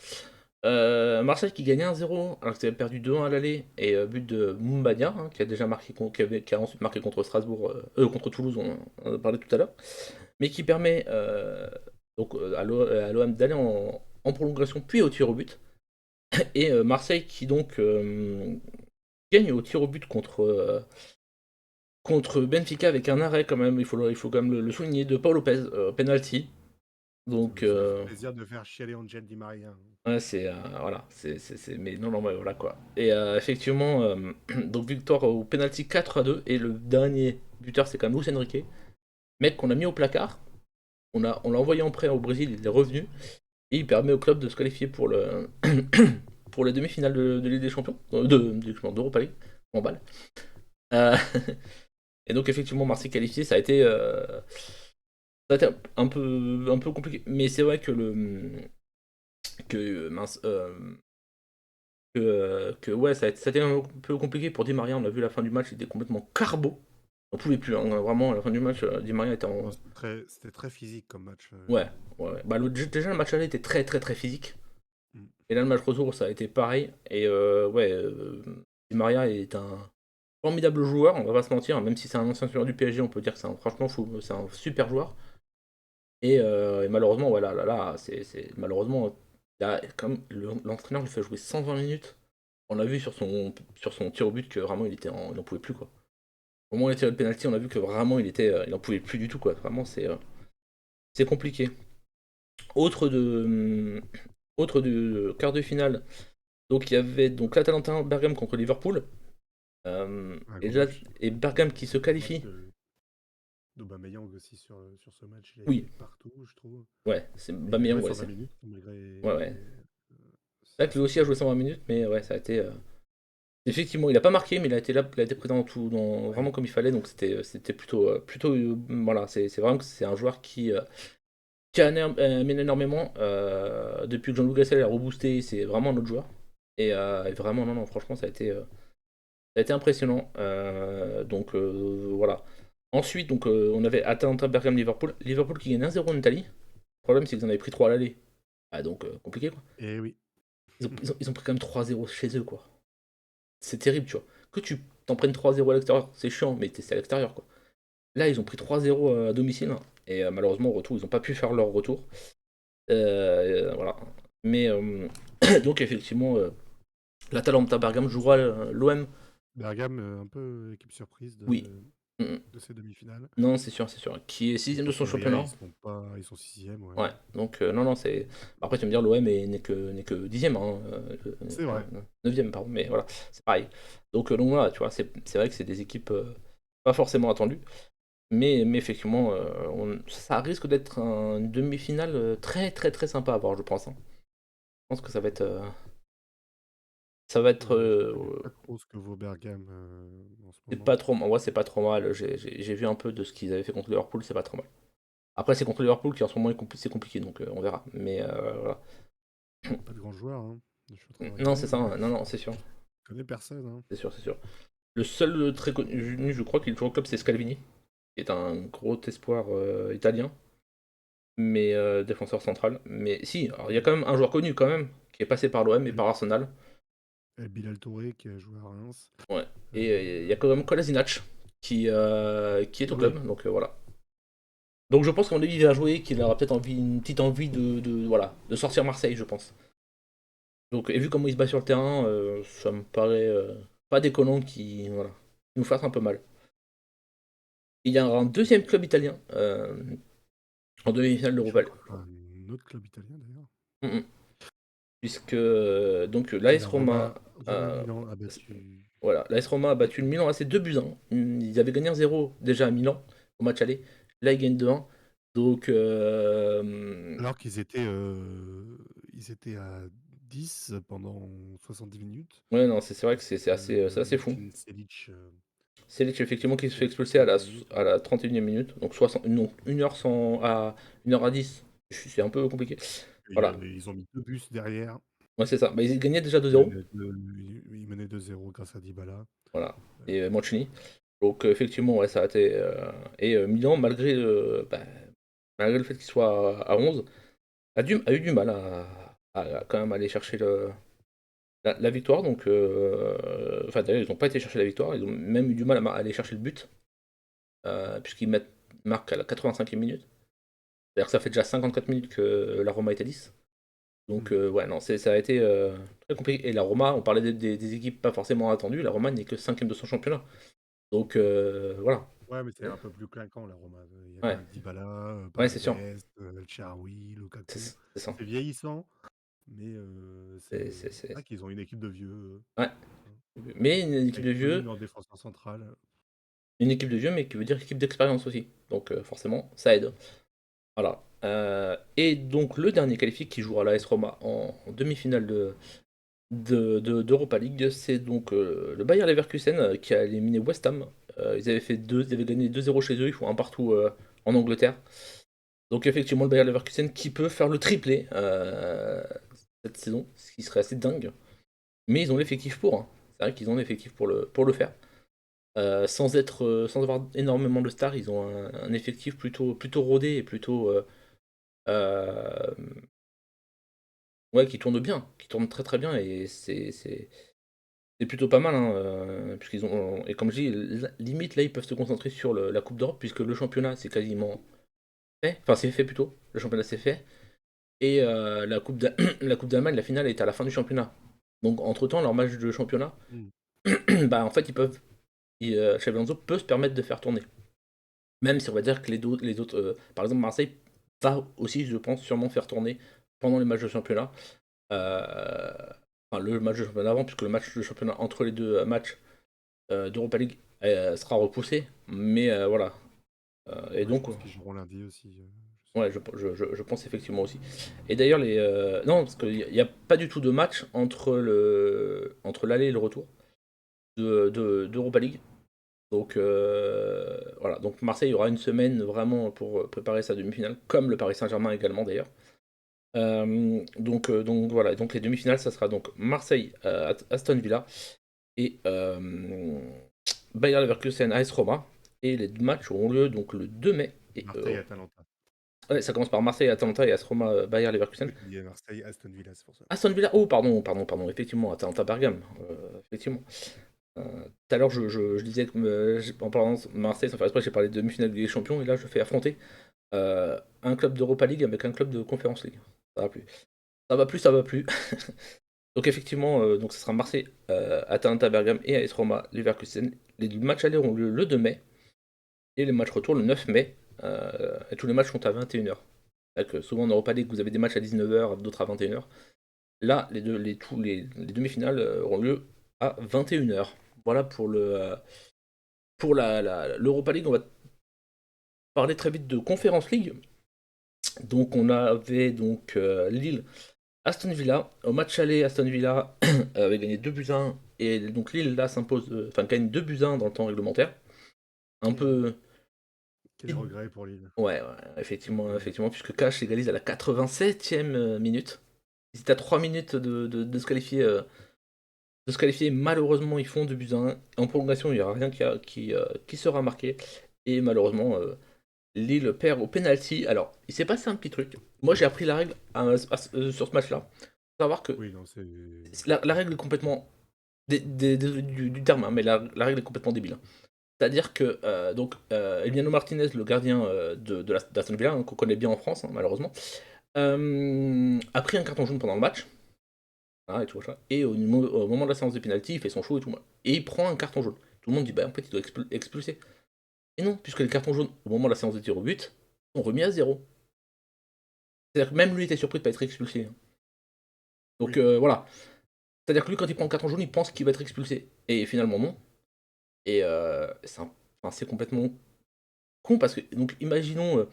Marseille qui gagnait 1-0 alors qu'ils avaient perdu 2-1 à l'aller et but de Moumbagna qui a déjà marqué qui a ensuite marqué contre Strasbourg contre Toulouse, on en a parlé tout à l'heure, mais qui permet donc à l'OM d'aller en prolongation puis au tir au but et Marseille qui donc gagne au tir au but contre Benfica avec un arrêt quand même, il faut quand même le souligner, de Paul Lopez, penalty. Donc Ça me fait plaisir de faire chialer Angel Di Maria. ouais, c'est voilà, mais non, non, mais voilà quoi. Et effectivement, donc victoire au penalty 4-2 et le dernier buteur c'est quand même Luis Enrique, mec qu'on a mis au placard, on l'a envoyé en prêt au Brésil, il est revenu et il permet au club de se qualifier pour le pour les demi-finales de Ligue des Champions, d'Europa League, en balle. Euh, et donc effectivement Marseille qualifié, ça a été un peu compliqué, mais c'est vrai que mince, ouais, ça a été un peu compliqué pour Di Maria. On a vu la fin du match, il était complètement carbo. On pouvait plus, hein, vraiment, à la fin du match, Di Maria était en. Non, c'était très physique comme match. Ouais, ouais, ouais. Bah, déjà, le match aller était très, très, très physique. Mm. Et là, le match retour, ça a été pareil. Et ouais, Di Maria est un formidable joueur, on va pas se mentir. Même si c'est un ancien joueur du PSG, on peut dire que franchement, c'est un super joueur. Et malheureusement, voilà, là, malheureusement, là, comme l'entraîneur lui fait jouer 120 minutes. On a vu sur son tir au but que vraiment il en pouvait plus quoi. Au moment où il a tiré le penalty, on a vu que vraiment il en pouvait plus du tout quoi. Vraiment c'est compliqué. Autre de autre de quart de finale. Donc il y avait donc l'Atalanta Bergame contre Liverpool. Un Et gros là match. et Bergame qui se Match qualifie. d'Aubameyang aussi sur ce match. Il a Oui, été partout, je trouve. ouais, c'est Et il a Bameyang, joué ouais, 120 c'est. minutes malgré. Ouais, ouais. C'est vrai que lui C'est aussi a joué incroyable. 120 minutes, mais ouais, ça a été. Effectivement, il a pas marqué, mais il a été là, il a été présent dans tout, Ouais. vraiment comme il fallait, donc c'était plutôt voilà, c'est vraiment que c'est un joueur qui a amené énormément depuis que Jean-Louis Gasset a reboosté, c'est vraiment un autre joueur. Et vraiment, non, non, franchement, ça a été impressionnant. Donc voilà. Ensuite, donc, on avait Atalanta, Bergame, Liverpool. Liverpool qui gagne 1-0 en Italie. Le problème, c'est qu'ils en avaient pris 3 à l'aller. Ah, donc compliqué, quoi. Et oui. Ils ont pris quand même 3-0 chez eux, quoi. C'est terrible, tu vois. Que tu t'en prennes 3-0 à l'extérieur, c'est chiant, mais c'est à l'extérieur, quoi. Là, ils ont pris 3-0 à domicile. Et malheureusement, au retour, ils n'ont pas pu faire leur retour. Voilà. Mais donc, effectivement, l'Atalanta Bergame jouera l'OM. Bergame, un peu équipe surprise Oui. de ces demi-finales. Non, c'est sûr, c'est sûr. Qui est 6ème de son championnat. Ils sont 6e, ouais. Ouais, donc non, c'est. Après, tu vas me dire, l'OM n'est que 10ème, hein, C'est vrai. 9ème, pardon, mais voilà, c'est pareil. Donc voilà, tu vois, c'est vrai que c'est des équipes pas forcément attendues, mais effectivement, ça risque d'être une demi-finale très très très sympa à voir, je pense, hein. Je pense que ça va être. Ça va être. Je connais pas trop ce que vaut Bergame en ce C'est moment. pas trop. Ouais, c'est pas trop mal. J'ai vu un peu de ce qu'ils avaient fait contre Liverpool, c'est pas trop mal. Après, c'est contre Liverpool qui en ce moment c'est compliqué, donc on verra. Mais voilà. Pas de grands joueurs, hein. Je suis en train de Non, regarder, c'est ça, mais hein. Non, c'est sûr. je connais personne, hein. C'est sûr, c'est sûr. Le seul très connu, je crois qu'il est toujours au club, c'est Scalvini, qui est un gros espoir italien, mais défenseur central. Mais si, alors il y a quand même un joueur connu quand même, qui est passé par l'OM et par Arsenal. Et Bilal Touré qui a joué à Reims. Ouais. Et il y a quand même Kolasinac qui est au Oui. club, donc voilà. Donc je pense qu'à mon avis, il va jouer, qu'il aura peut-être une petite envie voilà, de sortir Marseille, je pense. Donc, et vu comment il se bat sur le terrain, ça me paraît pas déconnant qu'il voilà, qu'il nous fasse un peu mal. Il y a un deuxième club italien en demi-finale Je d'Europa League. crois un autre club italien d'ailleurs. Mm, mm. Puisque donc Et l'AS la Roma, Roma Milan a battu. voilà, l'AS Roma a battu le Milan assez 2-1. Ils avaient gagné 1-0 déjà à Milan au match aller. Là, ils gagnent 2-1. Donc Alors ils étaient à 10 pendant 70 minutes. ouais, non, c'est vrai que c'est assez fou. Martin Selic, Selic effectivement qui se fait expulser à 60e minute. la 31e minute. Donc 60, non, 1h à 1h à 10. C'est un peu compliqué. Voilà. Ils ont mis 2 buts derrière. Ouais, c'est ça. Bah, ils gagnaient déjà Ils 2-0. menaient 2-0 grâce à Dybala. Voilà. Et Mancini. Donc effectivement, ouais, ça a été. Et Milan, malgré le fait qu'il soit à 11, a eu du mal à quand même aller chercher la victoire. Donc, enfin, d'ailleurs, ils n'ont pas été chercher la victoire. Ils ont même eu du mal à aller chercher le but, puisqu'ils marquent à la 85e minute. C'est-à-dire que ça fait déjà 54 minutes que la Roma est à 10. Donc, ouais, non, ça a été très compliqué. Et la Roma, on parlait des équipes pas forcément attendues. La Roma n'est que 5ème de son championnat. Donc, voilà. Ouais, mais c'est un peu plus clinquant la Roma. Il y a quand Ouais, même Dybala, ouais, c'est sûr. Paredes, El Shaarawy, Lukaku. C'est ça. C'est vieillissant, mais c'est C'est- vrai qu'ils ont une équipe de vieux. Ouais. Hein. Mais une équipe de Avec vieux, Pauline en défenseur central. mais qui veut dire équipe d'expérience aussi. Donc, forcément, ça aide. Voilà. Et donc, le dernier qualifié qui jouera l'AS Roma en demi-finale d'Europa League, c'est donc le Bayer Leverkusen qui a éliminé West Ham. Ils avaient gagné 2-0 chez eux, ils font un partout en Angleterre. Donc effectivement le Bayer Leverkusen qui peut faire le triplé cette saison, ce qui serait assez dingue. Mais ils ont l'effectif pour, hein. C'est vrai qu'ils ont l'effectif pour le faire. Sans avoir énormément de stars, ils ont un effectif plutôt rodé et plutôt euh, ouais, qui tourne bien, qui tourne très très bien et c'est plutôt pas mal, hein, puisqu'ils ont. Et comme je dis, limite là ils peuvent se concentrer sur la Coupe d'Europe, puisque le championnat c'est quasiment fait. Enfin c'est fait plutôt. Le championnat c'est fait. Et la Coupe d'Allemagne, la finale est à la fin du championnat. Donc entre temps, leur match de championnat, Mm. bah en fait Xabi Alonso peut se permettre de faire tourner. Même si on va dire que les autres par exemple Marseille va aussi, je pense, sûrement faire tourner pendant les matchs de championnat. Euh, Enfin, le match de championnat avant, puisque le match de championnat entre les deux matchs d'Europa League sera repoussé. Mais voilà. Et Ouais, je donc, pense qu'ils joueront lundi aussi. ouais, je pense effectivement aussi. Et d'ailleurs, non, parce qu'il n'y a pas du tout de match entre l'aller et le retour d'Europa League. Donc, voilà. Donc, Marseille aura une semaine vraiment pour préparer sa demi-finale, comme le Paris Saint-Germain également d'ailleurs. Donc voilà, donc les demi-finales, ça sera donc Marseille, Aston Villa et Bayer Leverkusen, AS Roma. Et les matchs auront lieu donc le 2 mai. Et, Marseille-Atalanta. ouais, ça commence par Marseille, Atalanta et AS Roma, Bayer Leverkusen. Il y a Marseille-Aston Villa, c'est pour ça. Aston Villa, oh pardon, effectivement, Atalanta Bergame, effectivement. Tout à l'heure, je disais que en parlant de Marseille, sans faire exprès, j'ai parlé de demi-finale de Ligue des Champions, et là, je fais affronter un club d'Europa League avec un club de Conference League. Ça va plus. Ça va plus, ça va plus. Donc effectivement, donc ce sera Marseille, Atalanta Bergame et AS Roma Leverkusen. Les matchs allés auront lieu le 2 mai et les matchs retour le 9 mai. Et tous les matchs sont à 21h. Souvent en Europa League, vous avez des matchs à 19h, d'autres à 21h. Là, les demi-finales auront lieu à 21h. Voilà pour pour l'Europa League. On va parler très vite de Conference League. Donc on avait donc Lille, Aston Villa. Au match aller, Aston Villa avait gagné 2-1 et donc Lille là s'impose, enfin gagne 2-1 dans le temps réglementaire. Un peu. Quel regret pour Lille. Ouais, effectivement, puisque Cash égalise à la 87e minute. Ils étaient à 3 minutes de se qualifier. Malheureusement, ils font 2-1. En prolongation, il n'y aura rien qui sera marqué. Et malheureusement, Lille perd au penalty. Alors, il s'est passé un petit truc. Moi, j'ai appris la règle sur ce match-là. Faut savoir que Oui, non, c'est. la règle est complètement. Du terme, hein, mais la règle est complètement débile. C'est-à-dire que Emiliano Martinez, le gardien d'Aston Villa, qu'on connaît bien en France, hein, malheureusement, a pris un carton jaune pendant le match. Hein, et tout, et au moment de la séance de penalty, il fait son show et tout. Et il prend un carton jaune. Tout le monde dit, bah en fait, il doit expulser. Et non, puisque les cartons jaunes, au moment de la séance de tir au but, sont remis à 0. C'est-à-dire que même lui était surpris de ne pas être expulsé. Donc Oui. voilà. C'est-à-dire que lui, quand il prend un carton jaune, il pense qu'il va être expulsé. Et finalement, non. Et c'est complètement con parce que, donc, imaginons,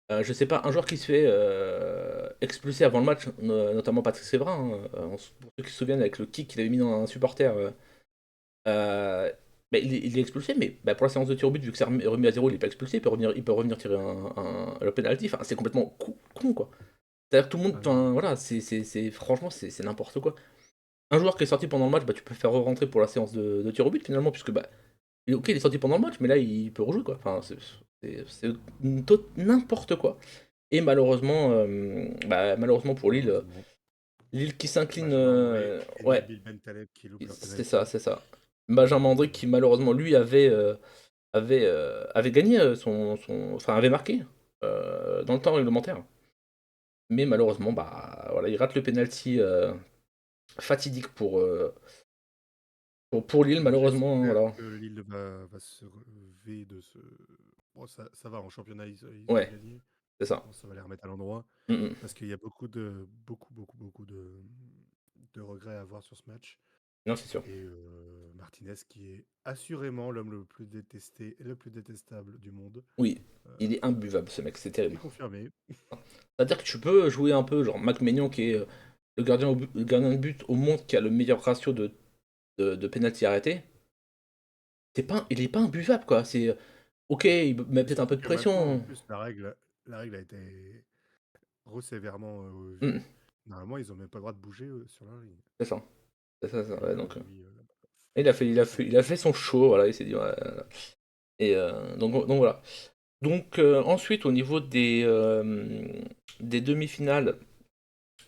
je sais pas, un joueur qui se fait expulser avant le match, notamment Patrice Evra, hein, pour ceux qui se souviennent avec le kick qu'il avait mis dans un supporter. Bah, il est expulsé, mais bah, pour la séance de tir au but, vu que c'est remis à 0, il est pas expulsé, il peut revenir tirer le penalty. Enfin, c'est complètement con, quoi. C'est-à-dire que tout le monde, enfin, voilà, franchement, c'est n'importe quoi. Un joueur qui est sorti pendant le match, bah, tu peux faire re-rentrer pour la séance de tir au but finalement, puisque bah, ok, il est sorti pendant le match, mais là, il peut rejouer, quoi. Enfin, c'est n'importe quoi. Et malheureusement, malheureusement pour Lille, Lille qui s'incline. Et Ouais, Nabil Bentaleb qui loupe leur c'est penalty. ça, c'est ça. Benjamin André qui malheureusement lui avait gagné enfin avait marqué dans le temps réglementaire. Mais malheureusement, bah voilà, il rate le penalty fatidique pour Lille, Moi, malheureusement, j'espère voilà. que Lille va se relever de ce. Bon, ça va, en championnat, ils ont Ouais, gagné. c'est ça. Bon, ça va les remettre à l'endroit. Mm, mm. Parce qu'il y a beaucoup de regrets à avoir sur ce match. Non, c'est sûr. Et Martinez, qui est assurément l'homme le plus détesté et le plus détestable du monde. Oui, il est imbuvable ce mec, c'est C'est terrible. confirmé. C'est-à-dire que tu peux jouer un peu, genre Mac Maignan qui est le gardien de but au monde qui a le meilleur ratio de penalty arrêté. Il est pas imbuvable, quoi. C'est ok, il met peut-être un peu de Que maintenant, en pression. plus, la règle a été sévèrement Mm, vue. Normalement, ils n'ont même pas le droit de bouger sur la ligne. c'est ça. Et Ouais, donc, lui, il a fait son show, voilà, il s'est dit, ouais, et donc voilà. Donc ensuite, au niveau des demi-finales,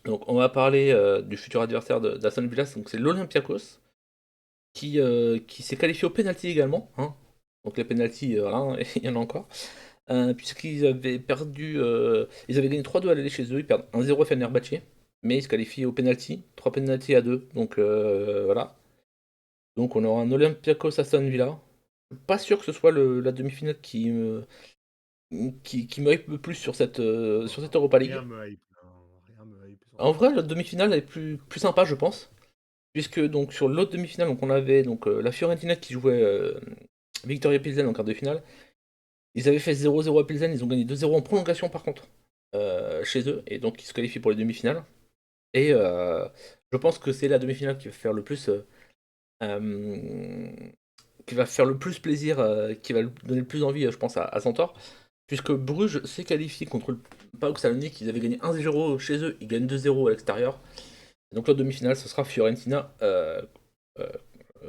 donc on va parler du futur adversaire d'Aston Villa, donc c'est l'Olympiakos, qui s'est qualifié au penalty également, hein. Donc les penalties, voilà, hein, il y en a encore. Puisqu'ils avaient perdu, ils avaient gagné 3-2 à l'aller chez eux, ils perdent 1-0 à Fenerbahçe, mais ils se qualifient au penalty, 3 penalty à 2, donc voilà. Donc on aura un Olympiakos Aston Villa. Je suis pas sûr que ce soit la demi-finale qui me hype le plus sur cette Europa rien League. me hype. Non, rien me hype sur En ce vrai, match. la demi-finale est plus sympa, je pense. Puisque donc sur l'autre demi-finale, donc on avait donc la Fiorentina qui jouait Victoria Pilsen en quart de finale. Ils avaient fait 0-0 à Pilsen, ils ont gagné 2-0 en prolongation par contre chez eux, et donc ils se qualifient pour les demi-finales. Et je pense que c'est la demi-finale qui va faire le plus euh, plaisir, qui va donner le plus envie, je pense, à Centaure. Puisque Bruges s'est qualifié contre le PAOK Salonique, ils avaient gagné 1-0 chez eux, ils gagnent 2-0 à l'extérieur. Donc la demi-finale, ce sera Fiorentina euh,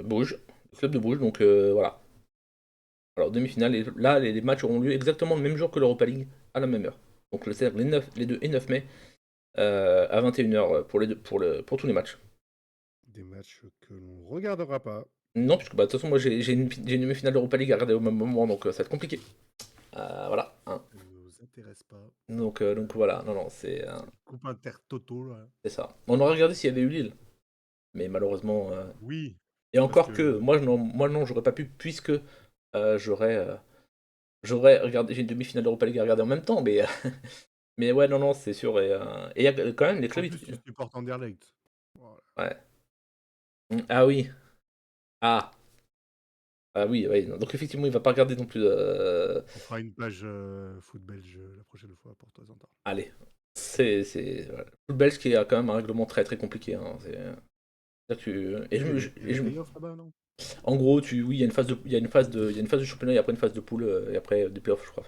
Bruges, le club de Bruges, donc voilà. Alors demi-finale, et là les matchs auront lieu exactement le même jour que l'Europa League, à la même heure. Donc les 2 et 9 mai, à 21h pour tous les matchs. Des matchs que l'on regardera pas. Non, puisque bah, de toute façon, moi j'ai une demi-finale d'Europa League à regarder au même moment, donc ça va être compliqué. Voilà. Hein. Ça ne nous intéresse pas. Donc voilà, non, non, C'est le coupe inter-toto, là. c'est ça. On aurait regardé s'il y avait eu Lille, mais malheureusement. Oui, Et parce encore que, que moi non, j'aurais pas pu, puisque j'aurais regardé, j'ai une demi-finale d'Europa League à regarder en même temps, mais, mais ouais, non, non, c'est sûr. Et il y a quand même les en clubs. plus tu supportes Anderlecht. Voilà. Ouais. Ah oui. Ah. Ah oui, oui. Donc effectivement, il va pas regarder non plus. On fera une page foot belge la prochaine fois pour toi, Zantar. Allez. C'est voilà. Le foot belge qui a quand même un règlement très très compliqué. Hein. Et Oui, il y a les playoffs là-bas, non? en gros, oui, il y a une phase de, il y a une phase de, il y a une phase de championnat et après une phase de poule et après des playoffs, je crois.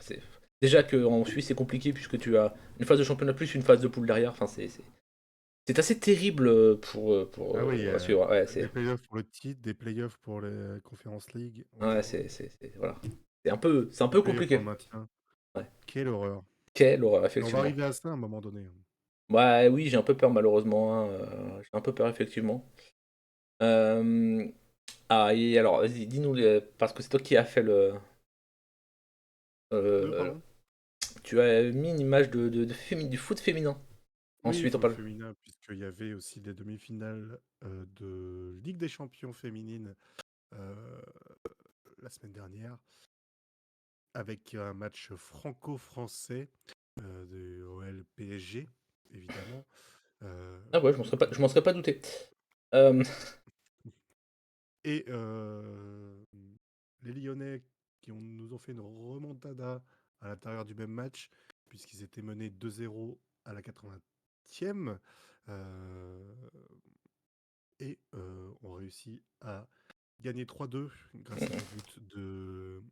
Déjà qu'en Suisse c'est compliqué puisque tu as une phase de championnat plus une phase de poule derrière. Enfin, c'est assez terrible pour Ah oui, à suivre. Ouais, des playoffs pour le titre, des playoffs pour les Conference League. ouais, voilà. C'est un peu Playoffs pour compliqué. le maintien. Ouais. Quelle horreur. Quelle horreur, Mais on va effectivement. arriver à ça à un moment donné. Ouais, oui, j'ai un peu peur malheureusement. Hein, j'ai un peu peur effectivement. Euh, Ah, et alors, vas-y, dis-nous, parce que c'est toi qui as fait le. euh, Pardon? Tu as mis une image du foot féminin. Oui, Ensuite, on foot parle. féminin, puisqu'il y avait aussi des demi-finales de Ligue des Champions féminine euh, la semaine dernière, avec un match franco-français de OL PSG, évidemment. Ah ouais, je m'en serais pas douté. Euh, Et les Lyonnais nous ont fait une remontada à l'intérieur du même match, puisqu'ils étaient menés 2-0 à la 80e. Et ont réussi à gagner 3-2 grâce à un but de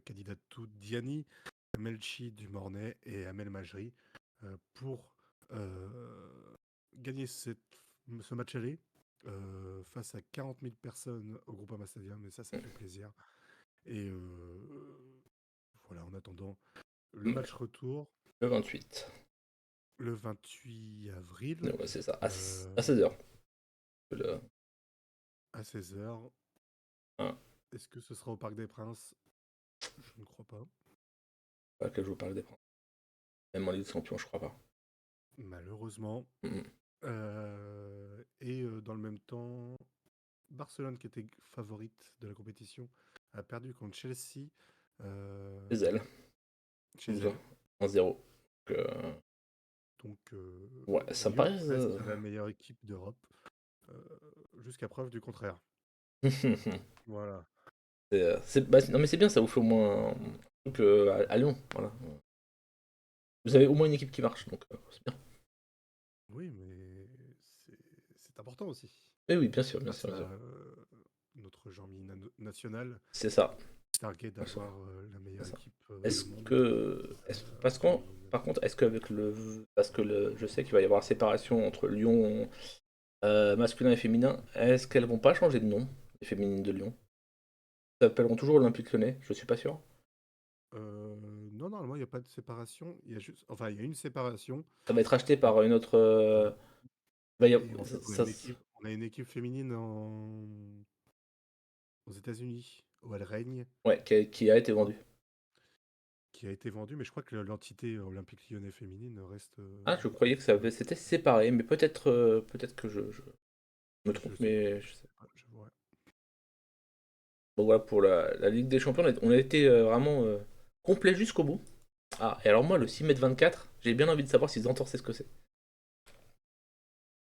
Kadidatou Diani, Melchi du Mornay et Amel Majri pour gagner ce match aller face à 40 000 personnes au Groupama Stadium. Et ça fait plaisir. Et voilà, en attendant le match retour le 28. le 28 avril Ouais, c'est ça, à euh, 16h. Le... à 16h. Hein, Est-ce que ce sera au Parc des Princes? Je ne crois pas. pas que je vous parle des points. Même en Ligue des Champions, je crois pas. Malheureusement. Mhm. Et dans le même temps, Barcelone, qui était favorite de la compétition, a perdu contre Chelsea Les ailes, chez 12 elle. 1-0. Donc, Ouais, ça me Lyon paraît. reste la meilleure équipe d'Europe, euh, jusqu'à preuve du contraire. Voilà. Non, mais c'est bien, ça vous fait au moins un truc à Lyon. Voilà. Vous avez au moins une équipe qui marche, donc c'est bien. Oui, mais c'est important aussi. Mais oui, bien sûr, bien Grâce sûr, bien sûr. à notre Jean-Mi national, C'est ça. targué Bien sûr, d'avoir la c'est meilleure ça. équipe du Est-ce monde que. féminine. Par contre, est-ce qu'avec le. Parce que je sais qu'il va y avoir séparation entre Lyon masculin et féminin, est-ce qu'elles vont pas changer de nom, les féminines de Lyon? Elles s'appelleront toujours Olympique Lyonnais, je suis pas sûr. Non, normalement, il n'y a pas de séparation. Il y a juste... Enfin, il y a une séparation. Ça va être acheté par une autre. Et en fait, on a une équipe féminine aux États-Unis, où elle règne, Ouais, qui a été vendu. qui a été vendue. Mais je crois que l'entité Olympique Lyonnais féminine reste. Ah, je croyais que c'était séparé, mais peut-être que je me Je trompe, sais pas. mais Je sais pas. Ouais. bon voilà pour la Ligue des Champions, on a été vraiment complet jusqu'au bout. Ah, et alors moi, le 6m24, j'ai bien envie de savoir si Zantor sait ce que c'est.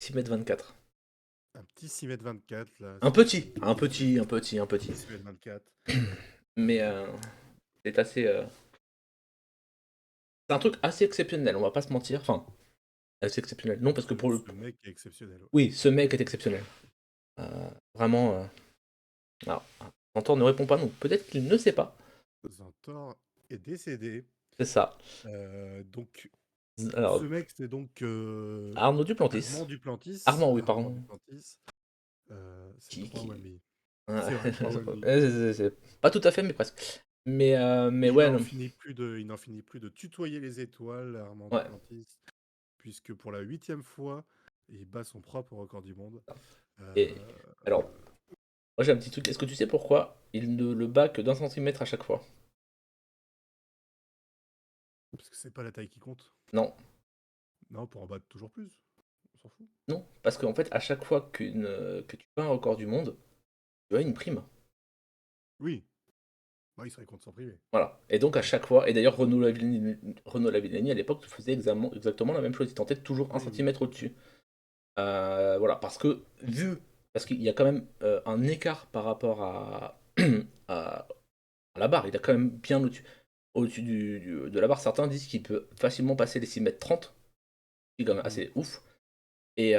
6m24. Un petit 6,24 m là. Un C'est petit, un petit, un petit, un petit. 6,24 Mais c'est assez. C'est un truc assez exceptionnel, on va pas se mentir. Enfin, assez exceptionnel. Non, parce que pour le. Ce mec est exceptionnel. Oui, ce mec est exceptionnel. Vraiment. Alors, Zantor ne répond pas non. Peut-être qu'il ne sait pas. Zantor est décédé. C'est ça. Donc, ce Alors, mec, c'est donc Arnaud Duplantis. Armand Duplantis. Armand, oui, Armand pardon. Duplantis. C'est Qui, 3 qui... Wemby. Ouais, C'est vrai, 3 Wemby. Pas tout à fait, mais presque. Mais Il ouais, n'en non. finit plus de tutoyer les étoiles, Armand Ouais. Duplantis, puisque pour la 8e fois, il bat son propre record du monde. Et alors, Moi j'ai un petit truc. Est-ce que tu sais pourquoi il ne le bat que d'1 centimètre à chaque fois? Parce que c'est pas la taille qui compte. Non, Non, pour en battre toujours plus. On s'en fout. non, parce qu'en fait, à chaque fois que tu bats un record du monde, tu as une prime. Oui. Bah, il serait contre sans privé. Voilà. Et donc à chaque fois, et d'ailleurs Renaud Lavillenie à l'époque faisait exactement la même chose. Il tentait toujours un Oui, oui. centimètre au-dessus. Voilà, parce qu'il y a quand même un écart par rapport à, à la barre, il a quand même bien au-dessus de la barre. Certains disent qu'il peut facilement passer les 6,30 m, c'est quand même Mm. assez ouf. Et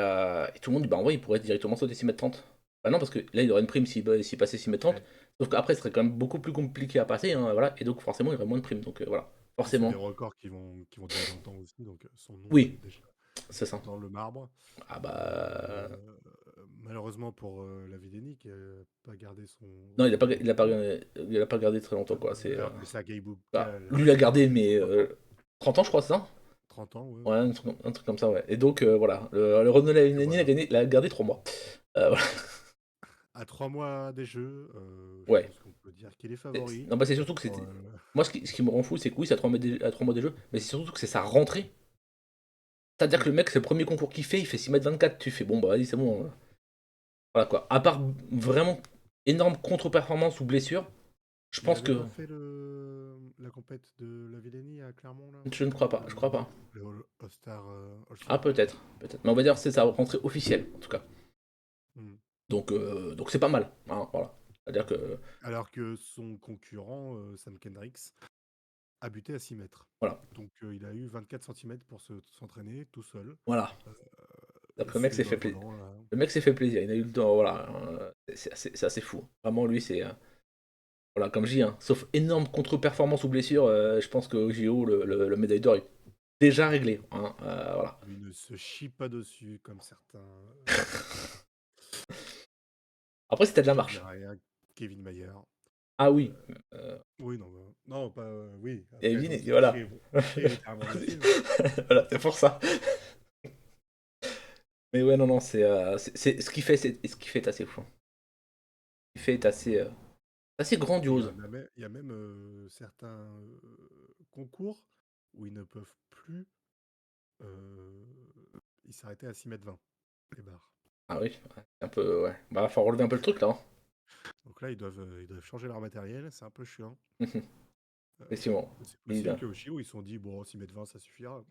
tout le monde dit, bah en vrai, il pourrait directement sauter 6,30 m. Bah non, parce que là, il aurait une prime s'il passait 6,30 m. Ouais. Sauf qu'après, ce serait quand même beaucoup plus compliqué à passer, hein, voilà. Et donc, forcément, il y aurait moins de prime. Donc, voilà. Puis c'est des Forcément. records qui vont durer dans le temps aussi, donc son nom Oui, est déjà c'est ça. dans le marbre. Ah bah. Malheureusement pour la Vidéni qui n'a pas gardé Non, son record du monde. il a pas gardé très longtemps, quoi. Alors que Sergei Bah, Boubka lui, il a gardé, plus mais de 30 ans. 30 ans, je crois, c'est ça? 30 ans, ouais, Ouais, ouais. un truc comme ça, ouais. Et donc, voilà. Le Renaud Et Lavillenie voilà. l'a gardé 3 mois. Voilà. À 3 mois des Jeux, je Ouais. pense qu'on peut dire qu'il est favori. Non, bah, c'est surtout que Pour, c'était. Moi, ce qui me rend fou, c'est que oui, c'est à 3 mois des jeux, mais c'est surtout que c'est sa rentrée. C'est-à-dire que oui. le mec, c'est le premier concours qu'il fait, il fait 6,24 m. Tu fais, bon, bah, vas-y, c'est bon, hein. Voilà, quoi. À part vraiment énorme contre-performance ou blessure, je Il pense avait que. pas fait la compète de la Villénie à Clermont, là? Je ne crois pas, je crois pas. Le All-Star, Ah, All-Star. peut-être, peut-être. Mais on va dire que c'est sa rentrée officielle, en tout cas. Hmm. Donc c'est pas mal, hein, voilà. C'est-à-dire que. Alors que son concurrent, Sam Kendricks, a buté à 6 mètres. Voilà. Donc il a eu 24 centimètres pour s'entraîner tout seul. Voilà. Donc le mec s'est Suédois fait plaisir. volant, là. Le mec s'est fait plaisir, il a eu le temps, voilà. C'est assez fou. Vraiment, lui, c'est. Voilà, comme je dis, hein, sauf énorme contre-performance ou blessure, je pense qu'au JO, le médaille d'or est déjà réglé, hein, voilà. Lui ne se chie pas dessus comme certains. Après, c'était de la Je te marche. dirais rien, Kevin Mayer. Ah oui. Oui, non, non, pas. Oui, Et après, Vin, donc il voilà. a chié littéralement dessus. Mais... Voilà, c'est pour ça. Mais ouais, non, non, ce qu'il fait, ce qu'il fait est assez fou. Ce qu'il fait est assez Il y grandiose. en a même, il y a même certains concours où ils ne peuvent plus. euh, Ils s'arrêtaient à 6,20 m, les barres. Ah oui, ouais, un peu, ouais. Bah, faut relever un peu le truc là, hein. Donc là, ils doivent changer leur matériel, c'est un peu chiant. Effectivement. C'est possible Là, qu'au JO, ils se sont dit, bon, 6,20 m, ça suffira.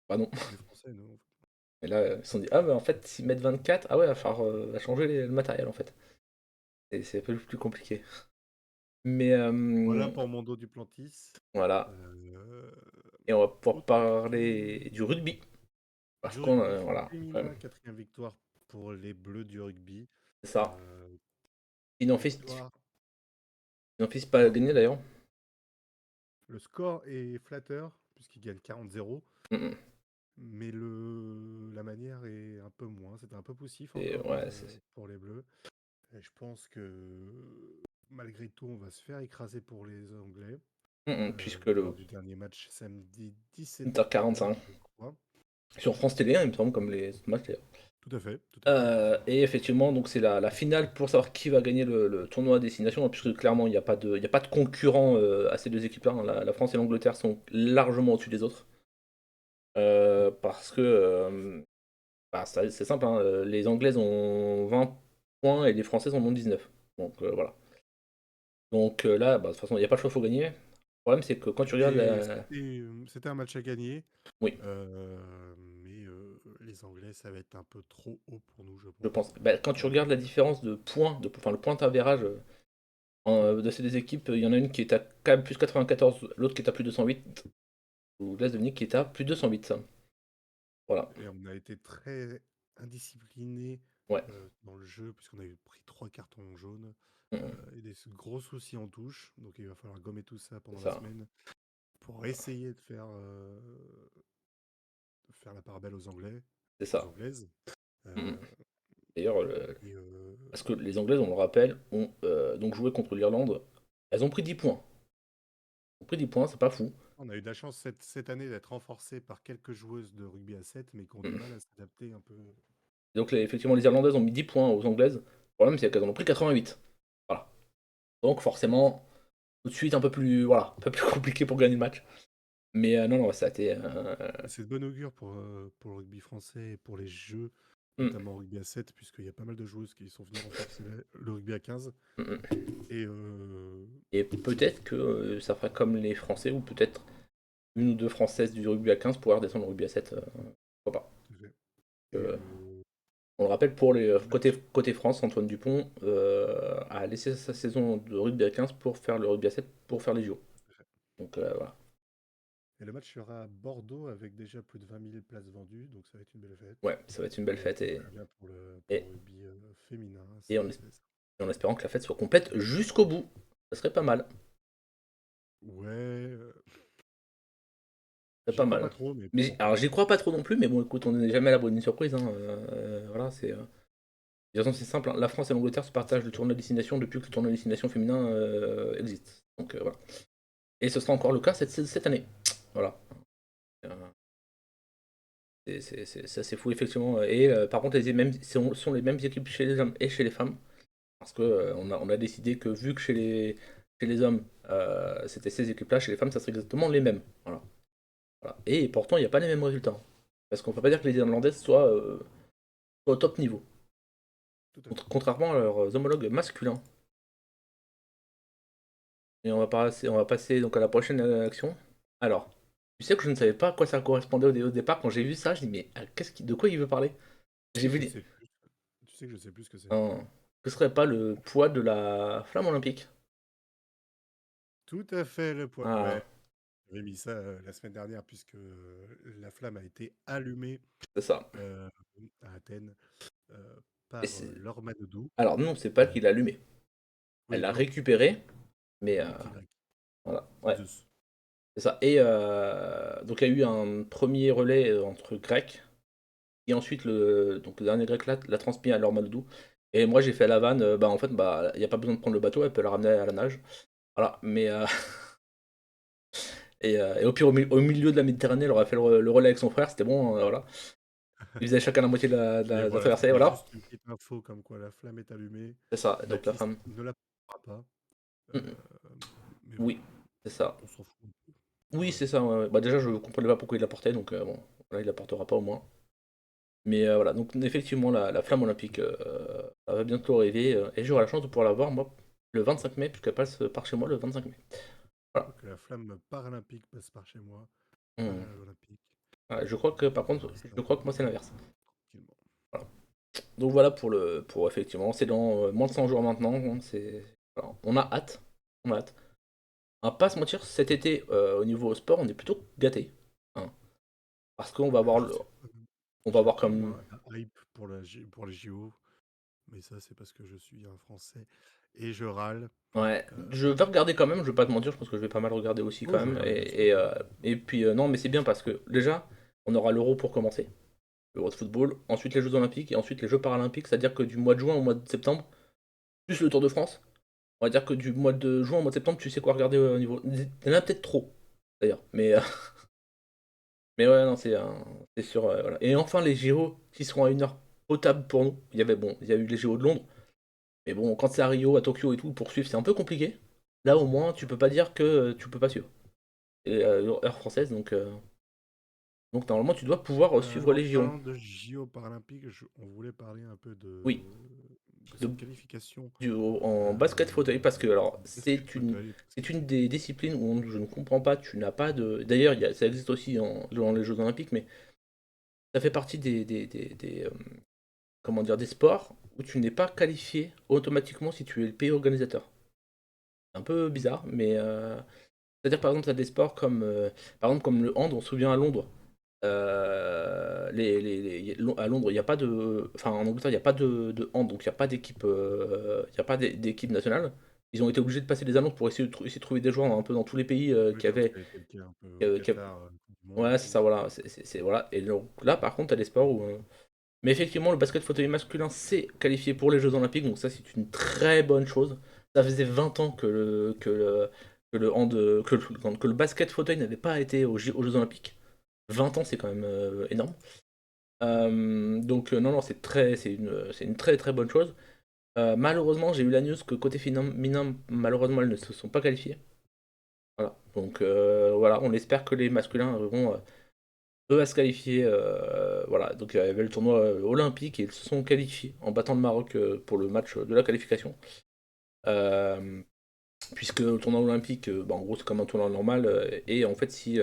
bah non. Les Français, non. Et là, ils se sont dit, ah, bah en fait, 6,24 m, ah ouais, va falloir changer le matériel en fait. C'est un peu plus compliqué. Mais Voilà pour Mondo Duplantis. voilà. Euh, Et on va pouvoir Autre parler du rugby. Parce du qu'on, rugby voilà, quand même, féminin, quatrième victoire pour les Bleus du rugby. c'est ça. Euh, Ils n'en fissent, Victoire. ils n'en fissent pas Pardon. gagner d'ailleurs. Le score est flatteur, puisqu'il gagne 40-0. Mm, mm. Mais la manière est un peu moins. C'était un peu poussif Et encore ouais, pour les Bleus. Et je pense que malgré tout, on va se faire écraser pour les Anglais. puisque Lors le du dernier match samedi 17h40, 8h45 je crois. sur France Télé, hein, il me semble, comme les autres matchs d'ailleurs. Tout à fait, tout à fait. Et effectivement, donc c'est la finale pour savoir qui va gagner le tournoi à destination, hein, puisque clairement il n'y a pas de concurrent à ces deux équipes-là, hein. La France et l'Angleterre sont largement au-dessus des autres. Parce que bah, c'est simple, hein, les Anglaises ont 20 points et les Françaises en ont 19. Donc voilà. Donc là, bah, de toute façon, il n'y a pas le choix, il faut gagner. Le problème, c'est que quand tu regardes la. C'était un match à gagner. Oui, Mais les Anglais, ça va être un peu trop haut pour nous, je je pense. pense. Bah, quand tu regardes la différence de points, enfin le point d'avérage de ces deux équipes, il y en a une qui est à quand même plus 94, l'autre qui est à plus 208, ou Glace de Nick qui est à plus 208. Ça. Voilà. Et on a été très indisciplinés Ouais. dans le jeu, puisqu'on a pris 3 cartons jaunes Mm, et des gros soucis en touche. Donc il va falloir gommer tout ça c'est pendant la ça. semaine pour essayer de faire la part belle aux Anglais, C'est aux ça. Anglaises. Mm. Euh, D'ailleurs, et, parce que les Anglaises, on le rappelle, ont donc joué contre l'Irlande. Elles ont pris 10 points. Elles ont pris 10 points, c'est pas fou. on a eu de la chance cette année d'être renforcé par quelques joueuses de rugby à 7, mais qui ont du Mm. mal à s'adapter un peu. Donc effectivement, les Irlandaises ont mis 10 points aux Anglaises. problème, c'est qu'elles en ont pris 88. Voilà. Donc forcément, tout de suite un peu plus compliqué pour gagner le match. Mais non, ça a été. C'est de bon augure pour le rugby français et pour les jeux, Mm, notamment rugby à 7, puisqu'il y a pas mal de joueuses qui sont venues renforcer le rugby à 15. mm, mm. Et Et peut-être que ça fera comme les Français, ou peut-être une ou deux Françaises du rugby à 15 pourraient redescendre au rugby à 7. Pourquoi pas. et, Euh, on le rappelle, pour les match, côté France, Antoine Dupont a laissé sa saison de rugby à 15 pour faire le rugby à 7 pour faire les JO. Donc voilà. et le match sera à Bordeaux avec déjà plus de 20 000 places vendues, donc ça va être une belle fête. Ouais, ça va être une belle fête Et bien pour le et, rugby féminin. et en espérant que la fête soit complète jusqu'au bout. Ça serait pas mal. Ouais, C'est j'y pas crois mal. pas trop, mais Mais pourquoi alors pas. j'y crois pas trop non plus, mais bon écoute, on n'est jamais à l'abri d'une surprise. Hein. Voilà, c'est. De toute façon, c'est simple, hein. La France et l'Angleterre se partagent le tournoi de destination depuis que le tournoi de destination féminin existe. Donc voilà. Et ce sera encore le cas cette année. Voilà. Euh, c'est assez fou, effectivement. Et par contre, sont les mêmes équipes chez les hommes et chez les femmes. Parce que on a décidé que vu que chez les hommes, c'était ces équipes-là, chez les femmes, ça serait exactement les mêmes. Voilà. Voilà. Et pourtant, il n'y a pas les mêmes résultats. Parce qu'on peut pas dire que les Irlandaises soient au top niveau. Tout à fait. Contrairement à leurs homologues masculins. Et on va passer donc à la prochaine action. Alors, tu sais que je ne savais pas à quoi ça correspondait au départ. Quand j'ai vu ça, je dis mais de quoi il veut parler? J'ai vu Je les... sais plus. Tu sais que je sais plus ce que c'est. un- Ce serait pas le poids de la flamme olympique? Tout à fait le point. Ah, Ouais, j'avais mis ça la semaine dernière puisque la flamme a été allumée c'est ça. euh, à Athènes euh, Et par c'est- Laure Manodou. Alors non, c'est pas elle Euh, qui l'a allumé. Elle oui, l'a non, récupéré, mais mythologie grecque. voilà. Ouais, Zeus. c'est ça. Et donc il y a eu un premier relais entre Grecs, et ensuite le dernier Grec là l'a transmis à Laure Manodou. Et moi j'ai fait la vanne, bah en fait, bah il n'y a pas besoin de prendre le bateau, elle peut la ramener à la nage. Voilà, mais et au pire au milieu de la Méditerranée, elle aurait fait le relais avec son frère, c'était bon, voilà. Ils faisaient chacun la moitié de Mais la voilà, traversée, c'était voilà. juste une petite info comme quoi la flamme est allumée. C'est ça, donc la Baptiste femme. ne la prendra pas. Mm, mm. Mais bon, Oui, c'est ça. on s'en fout un peu. Oui, Voilà. c'est ça, ouais, ouais. Bah déjà, je comprenais pas pourquoi il la portait, donc bon, voilà, il la portera pas au moins. Mais voilà, donc effectivement, la flamme olympique elle va bientôt arriver, et j'aurai la chance de pouvoir la voir, moi, le 25 mai, puisqu'elle passe par chez moi le 25 mai. Voilà. Que la flamme paralympique passe par chez moi. Mm. Paralympique. Ouais, je crois que, par On contre, verra ça je crois que moi, c'est l'inverse. tranquillement. Voilà. Donc voilà pour effectivement, c'est dans moins de 100 jours maintenant, hein, voilà. On a hâte, on a hâte. On va pas se mentir, cet été, au niveau sport, on est plutôt gâté. Parce qu'on va Bah, avoir je sais pas. on va J'ai avoir un peu comme. moins la hype pour les JO, mais ça c'est parce que je suis un Français et je râle. Ouais, Euh, je vais regarder quand même, je vais pas te mentir, je pense que je vais pas mal regarder aussi oh, quand je même. regarde bien sûr. Et puis non, mais c'est bien parce que déjà, on aura l'Euro pour commencer, l'Euro de football, ensuite les Jeux Olympiques et ensuite les Jeux Paralympiques, c'est-à-dire que du mois de juin au mois de septembre, plus le Tour de France, on va dire que du mois de juin au mois de septembre, tu sais quoi regarder au niveau. Il y en a peut-être trop, d'ailleurs, mais, mais ouais, non, c'est sûr. Voilà. Et enfin, les JO qui seront à une heure potable pour nous. Il y a eu les JO de Londres. Mais bon, quand c'est à Rio, à Tokyo et tout, pour suivre, c'est un peu compliqué. Là, au moins, tu peux pas dire que tu peux pas suivre. Et heure française, donc normalement, tu dois pouvoir suivre En les JO. parlant de JO paralympiques, on voulait parler un peu Oui, de de- cette qualification en basket fauteuil, parce que alors basket fauteuil. c'est une des disciplines où je ne comprends pas, tu n'as pas de. D'ailleurs, ça existe aussi dans les Jeux Olympiques, mais ça fait partie comment dire, des sports où tu n'es pas qualifié automatiquement si tu es le pays organisateur. C'est un peu bizarre, mais c'est-à-dire, par exemple, tu as des sports comme, par exemple, comme le hand, on se souvient à Londres. À Londres, il n'y a pas de. Enfin, en Angleterre, il n'y a pas de hand, donc il n'y a pas d'équipe il y a pas d'équipe nationale. Ils ont été obligés de passer des annonces pour essayer de trouver des joueurs un peu dans tous les pays Oui, qui comme avaient. ça a été le cas un peu qui au avaient- qui avaient- Qatar, Coupe du Monde et Ouais, c'est tout. ça, voilà. Voilà. Et donc, là, par contre, tu as des sports où. Mais effectivement, le basket fauteuil masculin s'est qualifié pour les Jeux Olympiques, donc ça, c'est une très bonne chose. Ça faisait 20 ans que le, hand, que le basket fauteuil n'avait pas été aux Jeux Olympiques. 20 ans, c'est quand même énorme. Donc non, non, c'est une très très bonne chose. Malheureusement, j'ai eu la news que côté féminin, malheureusement, elles ne se sont pas qualifiées. Voilà. Donc voilà, on espère que les masculins arriveront eux à se qualifier. Voilà. Donc il y avait le tournoi olympique et ils se sont qualifiés en battant le Maroc pour le match de la qualification. Euh, Puisque le tournoi olympique, bah, en gros, c'est comme un tournoi normal. Et en fait, si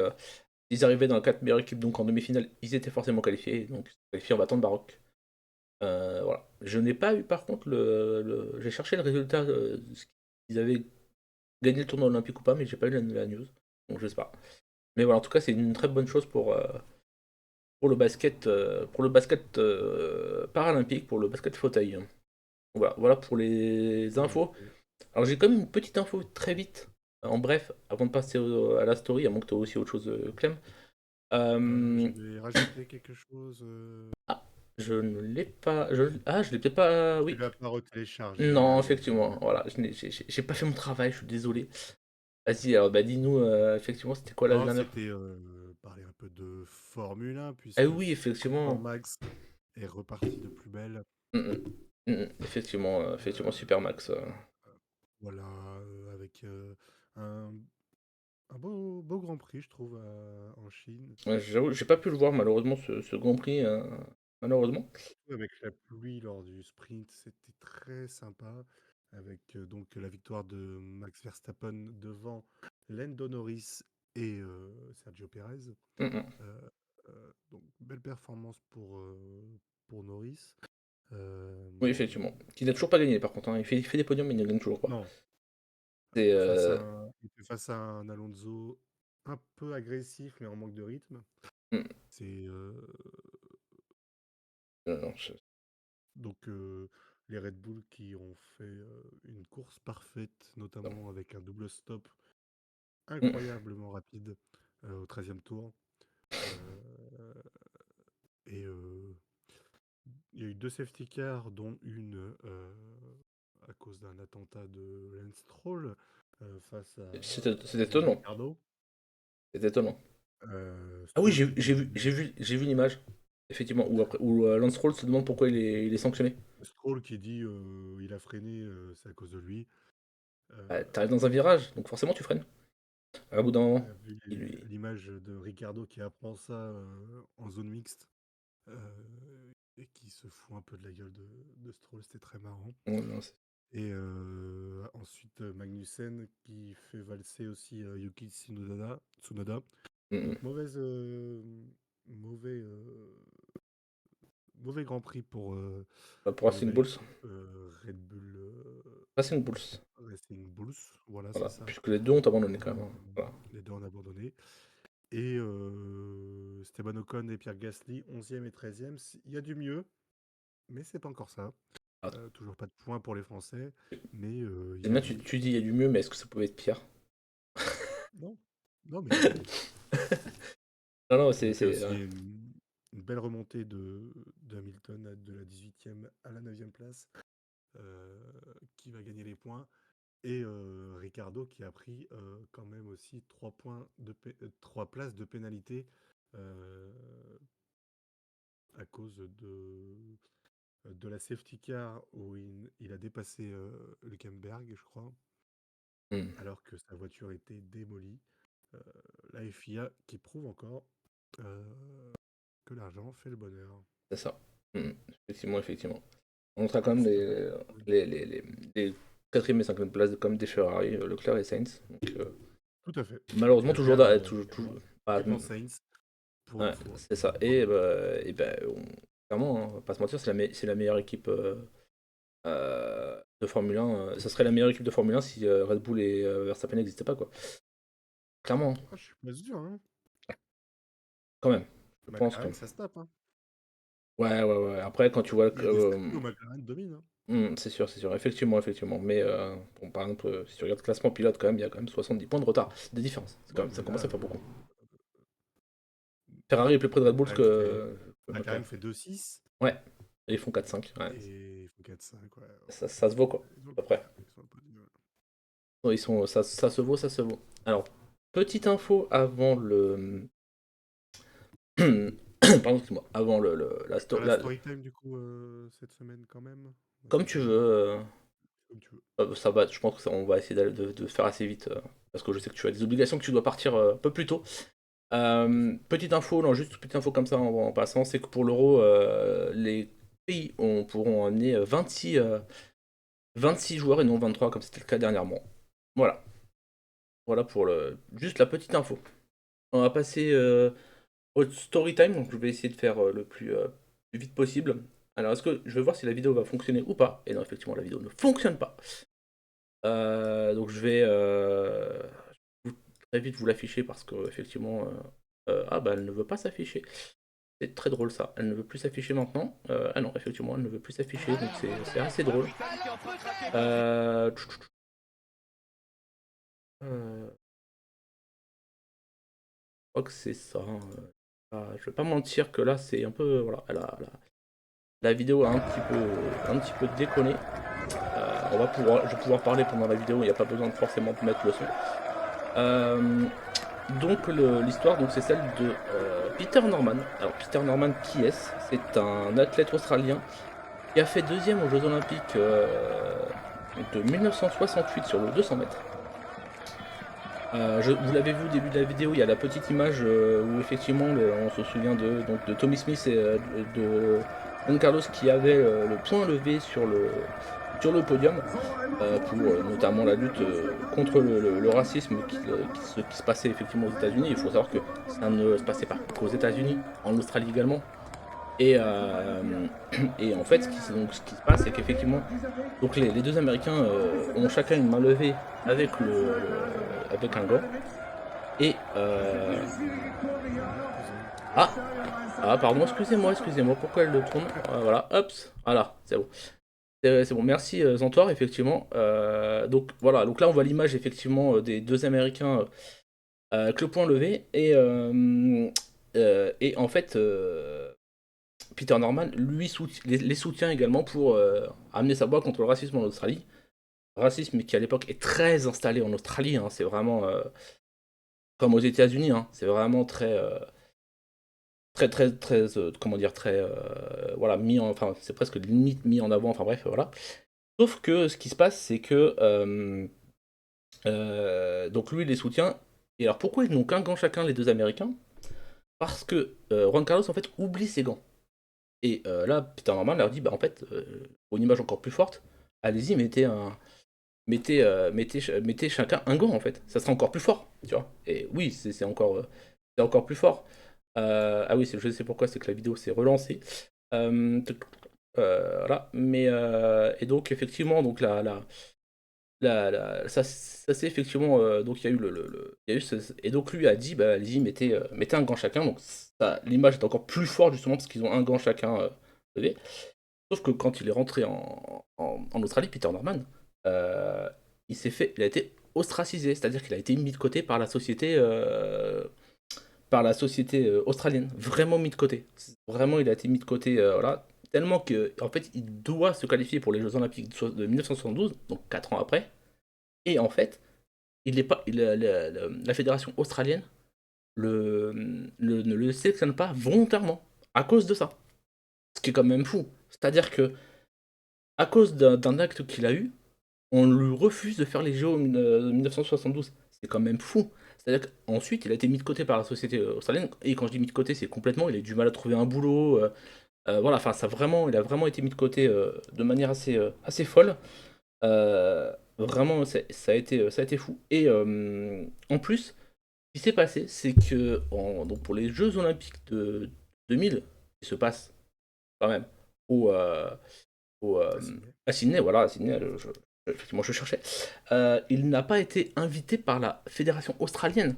ils arrivaient dans la 4 meilleures équipes, donc en demi-finale, ils étaient forcément qualifiés. Donc qualifiés en battant le Maroc. Voilà. Je n'ai pas eu par contre j'ai cherché le résultat s'ils avaient gagné le tournoi olympique ou pas, mais j'ai pas eu la news. Donc je sais pas. Mais voilà, en tout cas, c'est une très bonne chose pour le basket paralympique, pour le basket fauteuil. Voilà, voilà pour les En infos. effet. Alors j'ai quand même une petite info très vite. En bref, avant de passer à la story, à moins que tu aies aussi autre chose, Clem. Je Euh, vais rajouter quelque chose. Ah, je ne l'ai pas. Je l'ai peut-être pas. Tu Oui. l'as pas retéléchargé, Non, alors je effectivement. vais. Voilà, j'ai pas fait mon travail, je suis désolé. Vas-y, alors bah, dis-nous, effectivement, c'était quoi la Non, dernière. c'était parler un peu de Formule 1, Ah puisque oui, effectivement. Supermax est reparti de plus belle. Mm, mm. Effectivement, effectivement, Euh, Supermax. voilà, avec un, un beau Grand Prix, je trouve, en Chine. Ouais, j'avoue, j'ai pas pu le voir malheureusement ce Grand Prix, malheureusement. Surtout avec la pluie lors du sprint, c'était très sympa. Avec donc la victoire de Max Verstappen devant Lando Norris et Sergio Perez. Mm, mm. Donc belle performance pour Norris. Euh, Oui, effectivement. Qui n'a toujours pas gagné par contre, hein. Il fait des podiums mais il ne gagne toujours pas. non, C'est il fait face à un Alonso un peu agressif mais en manque de rythme. mm, C'est non, donc les Red Bull qui ont fait une course parfaite, notamment avec un double stop mm. incroyablement rapide au 13e tour. Euh, et il y a eu 2 safety cars, dont une à cause d'un attentat de Lance Stroll face C'est à Daniel étonnant. Ricciardo. C'est étonnant. Ah oui, Stroll qui était blessé. j'ai vu l'image. Effectivement, où Lance Roll se demande pourquoi il est sanctionné. Stroll qui dit il a freiné, c'est à cause de lui. Bah, Euh, t'arrives dans un virage, donc forcément tu freines. À bout d'un on moment, a vu il lui. l'image de Ricciardo qui apprend ça en zone mixte et qui se fout un peu de la gueule de Stroll, c'était très marrant. Oh, non, Et ensuite Magnussen qui fait valser aussi Yuki Tsunoda. mm, Donc mauvais, mauvais Grand Prix pour pour la Racing belle Bulls. équipe Red Bull Racing Bulls. Racing Bulls. Voilà, c'est Voilà. ça. Puisque les deux ont abandonné quand Euh, même, hein. Voilà. les deux ont abandonné. Et Esteban Ocon et Pierre Gasly, 11e et 13e. Il y a du mieux, mais c'est pas encore ça. Ah, Toujours pas de points pour les Français, mais il y j'aime a bien, du mieux. tu dis il y a du mieux, mais est-ce que ça pouvait être pire? Non, non, mais il y a du mieux. Non, non, Donc aussi une belle remontée de Hamilton de la 18e à la 9e place, qui va gagner les points. Et Ricardo qui a pris quand même aussi 3 places de pénalité euh, à cause de la safety car où il a dépassé Hülkenberg, je crois, Hmm, alors que sa voiture était démolie. Euh, la FIA qui prouve encore que l'argent fait le bonheur. c'est ça. Hmm, effectivement, effectivement. On sera quand même C'est vrai. les 4e et 5e places comme des Ferrari, Leclerc et Sainz. Donc, Tout à fait. malheureusement, toujours, Leclerc toujours pas. devant Sainz pour une Ouais, fois. c'est ça. Et ben, clairement, hein, on va pas se mentir, c'est la meilleure équipe de Formule 1. Ça serait la meilleure équipe de Formule 1 si Red Bull et Verstappen n'existaient pas, quoi. Clairement, hein, Ah, je suis pas sûr, hein. quand même. Je pense que. McLaren, ça se tape, hein. Ouais, ouais, ouais. Après, quand tu vois Il que. y a des circuits où McLaren domine, hein. C'est sûr, c'est sûr. Effectivement, effectivement. Mais, bon, par exemple, si tu regardes le classement pilote, quand même, il y a quand même 70 points de retard. C'est des différences. Ouais, Ça mais commence là, à faire beaucoup. Ferrari est plus près de Red Bull McLaren fait, que McLaren McLaren. fait 2-6 Ouais. Et ils font 4-5. Ouais. et ils font 4-5. Ouais. Ça se vaut, quoi. Ils ont le À peu près. podium, ils ont le podium. Ouais, ça se vaut, ça se vaut. Alors, petite info avant le. Pardon, excuse-moi. Avant la Dans story. la story time, du coup, cette semaine, quand même. Comme tu veux. Comme tu veux. Ça va, je pense qu'on va essayer de faire assez vite. Parce que je sais que tu as des obligations, que tu dois partir un peu plus tôt. Petite info, non, juste petite info comme ça en passant, c'est que pour l'Euro, les pays pourront amener 26 joueurs et non 23 comme c'était le cas dernièrement. Voilà. Voilà pour juste la petite info. On va passer au story time, donc je vais essayer de faire le plus vite possible. Alors, est-ce que je vais voir si la vidéo va fonctionner ou pas? Et non, effectivement, la vidéo ne fonctionne pas. Donc je vais très vite vous l'afficher parce que effectivement, ah bah elle ne veut pas s'afficher. C'est très drôle ça. Elle ne veut plus s'afficher maintenant. Ah non, effectivement, elle ne veut plus s'afficher, donc c'est assez drôle. Je crois que c'est ça. Je vais pas mentir que là c'est un peu voilà, la vidéo a un petit peu déconné. Je vais pouvoir parler pendant la vidéo. Il n'y a pas besoin de forcément de mettre le son. Donc l'histoire c'est celle de Peter Norman. Alors Peter Norman, qui est-ce? C'est un athlète australien qui a fait deuxième aux Jeux Olympiques de 1968 sur le 200 mètres. Vous l'avez vu au début de la vidéo, il y a la petite image où effectivement on se souvient de Tommy Smith et de Juan Carlos qui avait le poing levé sur le podium pour notamment la lutte contre le racisme qui se passait effectivement aux États-Unis. Il faut savoir que ça ne se passait pas qu'aux États-Unis, en Australie également. Et en fait, ce qui se passe, c'est qu'effectivement, donc les deux Américains ont chacun une main levée avec avec un gant. Et pardon, excusez-moi, pourquoi elle le tourne? Voilà, hop, voilà, c'est bon. C'est bon, merci Zantor, effectivement. Donc voilà, donc là on voit l'image effectivement des deux Américains avec le poing levé et en fait Peter Norman lui les soutient également pour amener sa voix contre le racisme en Australie. Racisme qui à l'époque est très installé en Australie, hein, c'est vraiment comme aux États-Unis, hein, c'est vraiment très comment dire, très voilà, enfin c'est presque limite mis en avant, enfin bref, voilà. Sauf que ce qui se passe, c'est que donc lui il les soutient. Et alors pourquoi ils n'ont qu'un gant chacun, les deux Américains? Parce que Juan Carlos en fait oublie ses gants. Et là, Peter Norman leur dit, bah en fait, pour une image encore plus forte, allez-y, mettez chacun un gant en fait. Ça sera encore plus fort, tu vois. Et oui, c'est encore plus fort. Ah oui, je sais pourquoi, c'est que la vidéo s'est relancée. Voilà, mais et donc effectivement, donc ça c'est effectivement donc il y a eu il y a eu et donc lui a dit bah allez-y mettez un gant chacun, donc l'image est encore plus forte justement parce qu'ils ont un gant chacun levé. Sauf que quand il est rentré en Australie, Peter Norman, il a été ostracisé, c'est-à-dire qu'il a été mis de côté par la société australienne, vraiment mis de côté. Vraiment, il a été mis de côté, voilà, tellement que en fait, il doit se qualifier pour les Jeux Olympiques de 1972, donc 4 ans après. Et en fait, il est pas, la fédération australienne ne le sélectionne pas volontairement à cause de ça. Ce qui est quand même fou. C'est-à-dire que à cause d'un acte qu'il a eu, on lui refuse de faire les Jeux de 1972. C'est quand même fou. C'est-à-dire qu'ensuite, il a été mis de côté par la société australienne. Et quand je dis mis de côté, c'est complètement, il a eu du mal à trouver un boulot. Voilà, enfin, il a vraiment été mis de côté de manière assez folle. Vraiment, ça a été fou. Et en plus, ce qui s'est passé, c'est que donc pour les Jeux Olympiques de 2000, qui se passent quand même au, à Sydney, voilà, à Sydney, effectivement, je cherchais. Il n'a pas été invité par la fédération australienne.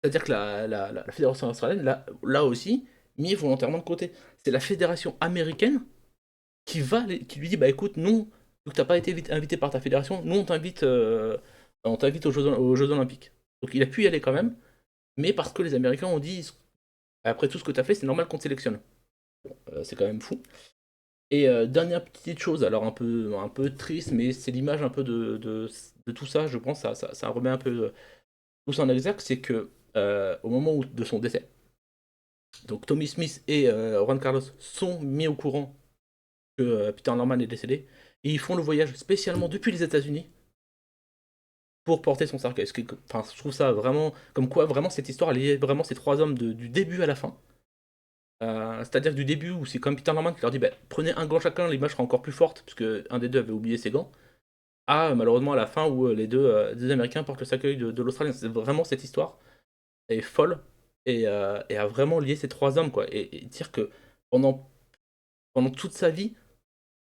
C'est-à-dire que la fédération australienne l'a aussi mis volontairement de côté. C'est la fédération américaine qui lui dit bah écoute, non, vu que t'as pas été invité par ta fédération, nous on t'invite aux Jeux Olympiques. Donc il a pu y aller quand même, mais parce que les Américains ont dit après tout ce que t'as fait, c'est normal qu'on te sélectionne. Bon, c'est quand même fou. Et dernière petite chose, alors un peu triste, mais c'est l'image un peu de tout ça, je pense, ça remet un peu tout ça en exergue, c'est que au moment de son décès, donc Tommy Smith et Juan Carlos sont mis au courant que Peter Norman est décédé. Et ils font le voyage spécialement depuis les États-Unis pour porter son cercueil. Enfin, je trouve ça vraiment. Comme quoi, vraiment, cette histoire, elle est vraiment ces 3 hommes du début à la fin. C'est-à-dire du début où c'est comme Peter Norman qui leur dit bah, prenez un gant chacun, l'image sera encore plus forte, parce que un des deux avait oublié ses gants. Malheureusement à la fin où les deux Américains portent le cercueil de l'Australien. C'est vraiment cette histoire est folle et a vraiment lié ces 3 hommes quoi. Et dire que pendant toute sa vie,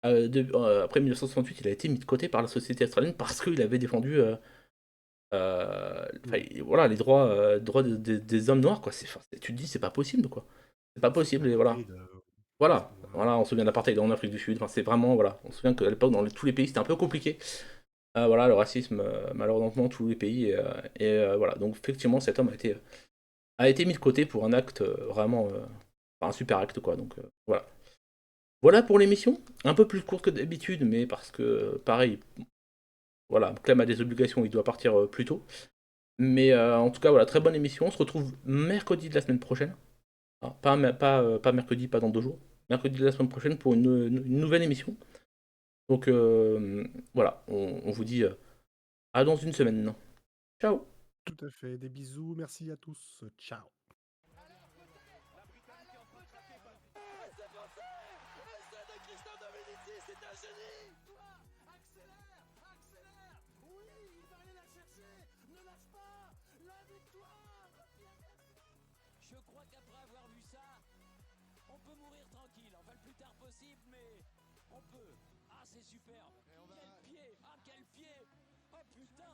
après 1968, il a été mis de côté par la société australienne parce qu'il avait défendu voilà, les droits des hommes noirs quoi. Tu te dis c'est pas possible quoi. C'est pas possible et voilà. Voilà, on se souvient d'apartheid en Afrique du Sud. Enfin, c'est vraiment voilà, on se souvient qu'à l'époque dans tous les pays c'était un peu compliqué. Voilà, le racisme malheureusement dans tous les pays voilà. Donc effectivement cet homme a été mis de côté pour un acte vraiment un super acte quoi. Donc voilà. Voilà pour l'émission, un peu plus courte que d'habitude, mais parce que pareil, voilà, Clem a des obligations, il doit partir plus tôt. Mais en tout cas, voilà, très bonne émission. On se retrouve mercredi de la semaine prochaine. Ah, pas mercredi, pas dans 2 jours. Mercredi de la semaine prochaine pour une nouvelle émission. Donc voilà, on vous dit à dans une semaine. Ciao. Tout à fait. Des bisous. Merci à tous. Ciao. Je crois qu'après avoir vu ça, on peut mourir tranquille, enfin le plus tard possible, mais on peut. Ah, c'est superbe. Quel pied. Ah, quel pied. Oh putain.